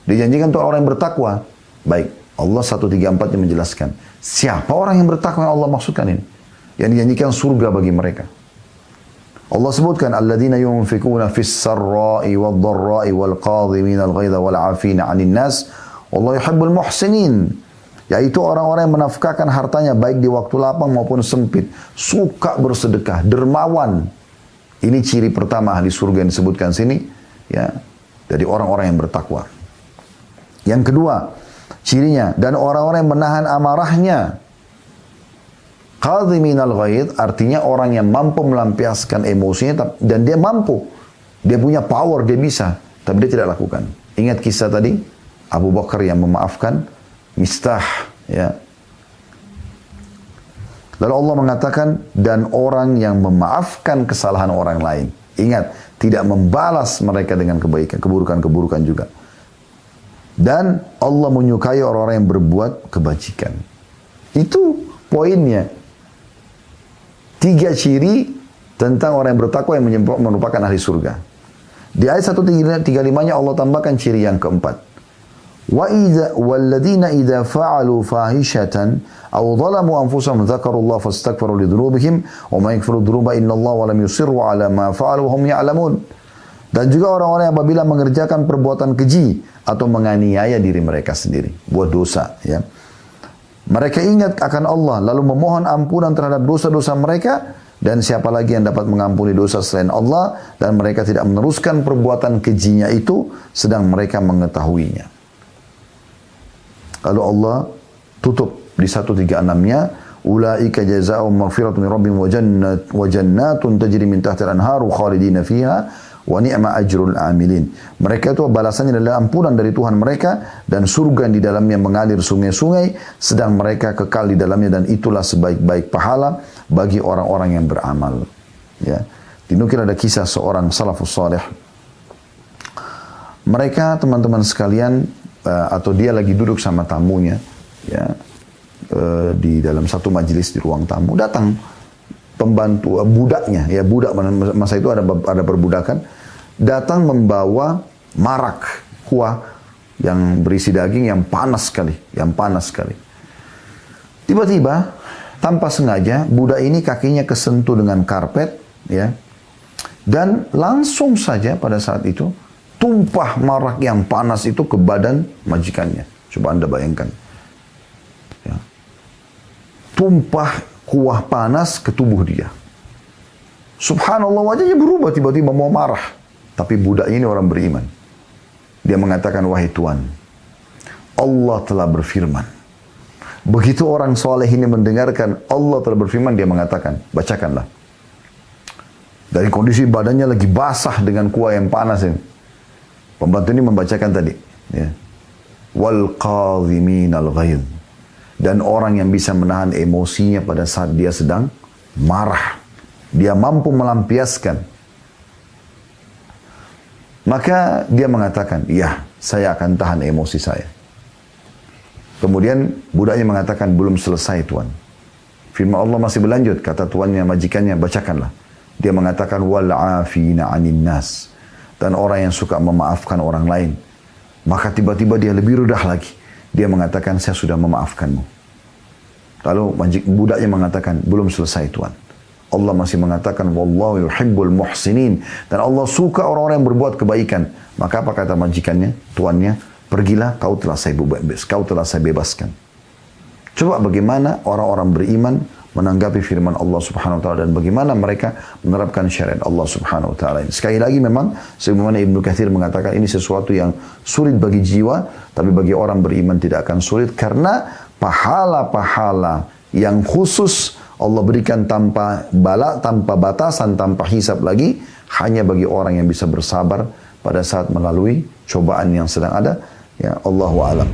Dijanjikan untuk orang yang bertakwa. Baik, Allah 134 yang menjelaskan. Siapa orang yang bertakwa yang Allah maksudkan ini? Yang dijanjikan surga bagi mereka. Allah sebutkan alladzina yunfikuna fis sarra'i wad dharra'i wal qadhimina al ghaidha wal 'afina 'anil nas wallahu yuhibbul muhsinin. Yaitu orang-orang yang menafkahkan hartanya baik di waktu lapang maupun sempit, suka bersedekah, dermawan. Ini ciri pertama ahli surga yang disebutkan sini, ya, dari orang-orang yang bertakwa. Yang kedua, cirinya dan orang-orang yang menahan amarahnya. Qadhiminal ghaidh artinya orang yang mampu melampiaskan emosinya dan dia mampu. Dia punya power, dia bisa, tapi dia tidak lakukan. Ingat kisah tadi Abu Bakar yang memaafkan Mistah, ya. Lalu Allah mengatakan dan orang yang memaafkan kesalahan orang lain. Ingat, tidak membalas mereka dengan kebaikan, keburukan-keburukan juga. Dan Allah menyukai orang-orang yang berbuat kebajikan. Itu poinnya. 3 ciri tentang orang yang bertakwa yang merupakan ahli surga. Di ayat 135-nya Allah tambahkan ciri yang keempat. وَالَّذِينَ إِذَا فَعَلُوا فَاحِشَةً أَوْ ظَلَمُوا أَنفُسَهُمْ ذَكَرُوا اللَّهَ فَاسْتَغْفَرُوا لِذُنُوبِهِمْ وَمَا يَغْفِرُ الذُّنُوبَ إِلَّا اللَّهُ وَلَمْ يُصِرُّوا عَلَى مَا فَعَلُوا وَهُمْ يَعْلَمُونَ. Dan juga orang-orang yang apabila mengerjakan perbuatan keji atau menganiaya diri mereka sendiri, buat dosa, ya. Mereka ingat akan Allah, lalu memohon ampunan terhadap dosa-dosa mereka, dan siapa lagi yang dapat mengampuni dosa selain Allah, dan mereka tidak meneruskan perbuatan kejinya itu, sedang mereka mengetahuinya. Lalu Allah tutup di 136-nya, ulaika jazaa'uhum maghfiratun min rabbihim wa jannatun tajri min tahtiha al-anharu khalidina fiha wa ni'ma ajrul amilin. Mereka itu balasannya adalah ampunan dari Tuhan mereka dan surga di dalamnya mengalir sungai-sungai sedang mereka kekal di dalamnya dan itulah sebaik-baik pahala bagi orang-orang yang beramal. Ya. Dinukil ada kisah seorang salafus salih. Mereka teman-teman sekalian atau dia lagi duduk sama tamunya, ya, di dalam satu majelis di ruang tamu, datang pembantu budaknya, ya, budak masa itu ada perbudakan, datang membawa marak kuah yang berisi daging yang panas sekali. Tiba-tiba tanpa sengaja budak ini kakinya kesentuh dengan karpet, ya, dan langsung saja pada saat itu tumpah marak yang panas itu ke badan majikannya. Coba Anda bayangkan. Ya. Tumpah kuah panas ke tubuh dia. Subhanallah, wajahnya berubah tiba-tiba mau marah. Tapi budak ini orang beriman. Dia mengatakan, wahai Tuhan, Allah telah berfirman. Begitu orang soleh ini mendengarkan Allah telah berfirman, dia mengatakan, bacakanlah. Dari kondisi badannya lagi basah dengan kuah yang panas ini. Pembantu ini membacakan tadi, ya. Wal qadhiminal ghaidh, dan orang yang bisa menahan emosinya pada saat dia sedang marah. Dia mampu melampiaskan. Maka dia mengatakan, ya, saya akan tahan emosi saya. Kemudian budaknya mengatakan, belum selesai Tuhan. Firman Allah masih berlanjut, kata tuannya, majikannya, bacakanlah. Dia mengatakan, wal afina 'anil nas, dan orang yang suka memaafkan orang lain. Maka tiba-tiba dia lebih rendah lagi. Dia mengatakan, saya sudah memaafkanmu. Lalu budaknya mengatakan, belum selesai Tuhan. Allah masih mengatakan, wallahu yuhibbul muhsinin, dan Allah suka orang-orang yang berbuat kebaikan. Maka apa kata majikannya, tuannya, pergilah, kau telah saya bebaskan. Coba bagaimana orang-orang beriman menanggapi firman Allah Subhanahu wa taala dan bagaimana mereka menerapkan syariat Allah Subhanahu wa taala. Sekali lagi memang sebagaimana Ibnu Katsir mengatakan ini sesuatu yang sulit bagi jiwa, tapi bagi orang beriman tidak akan sulit karena pahala-pahala yang khusus Allah berikan tanpa batasan, tanpa hisab lagi, hanya bagi orang yang bisa bersabar pada saat melalui cobaan yang sedang ada. Ya, Allahu a'lam.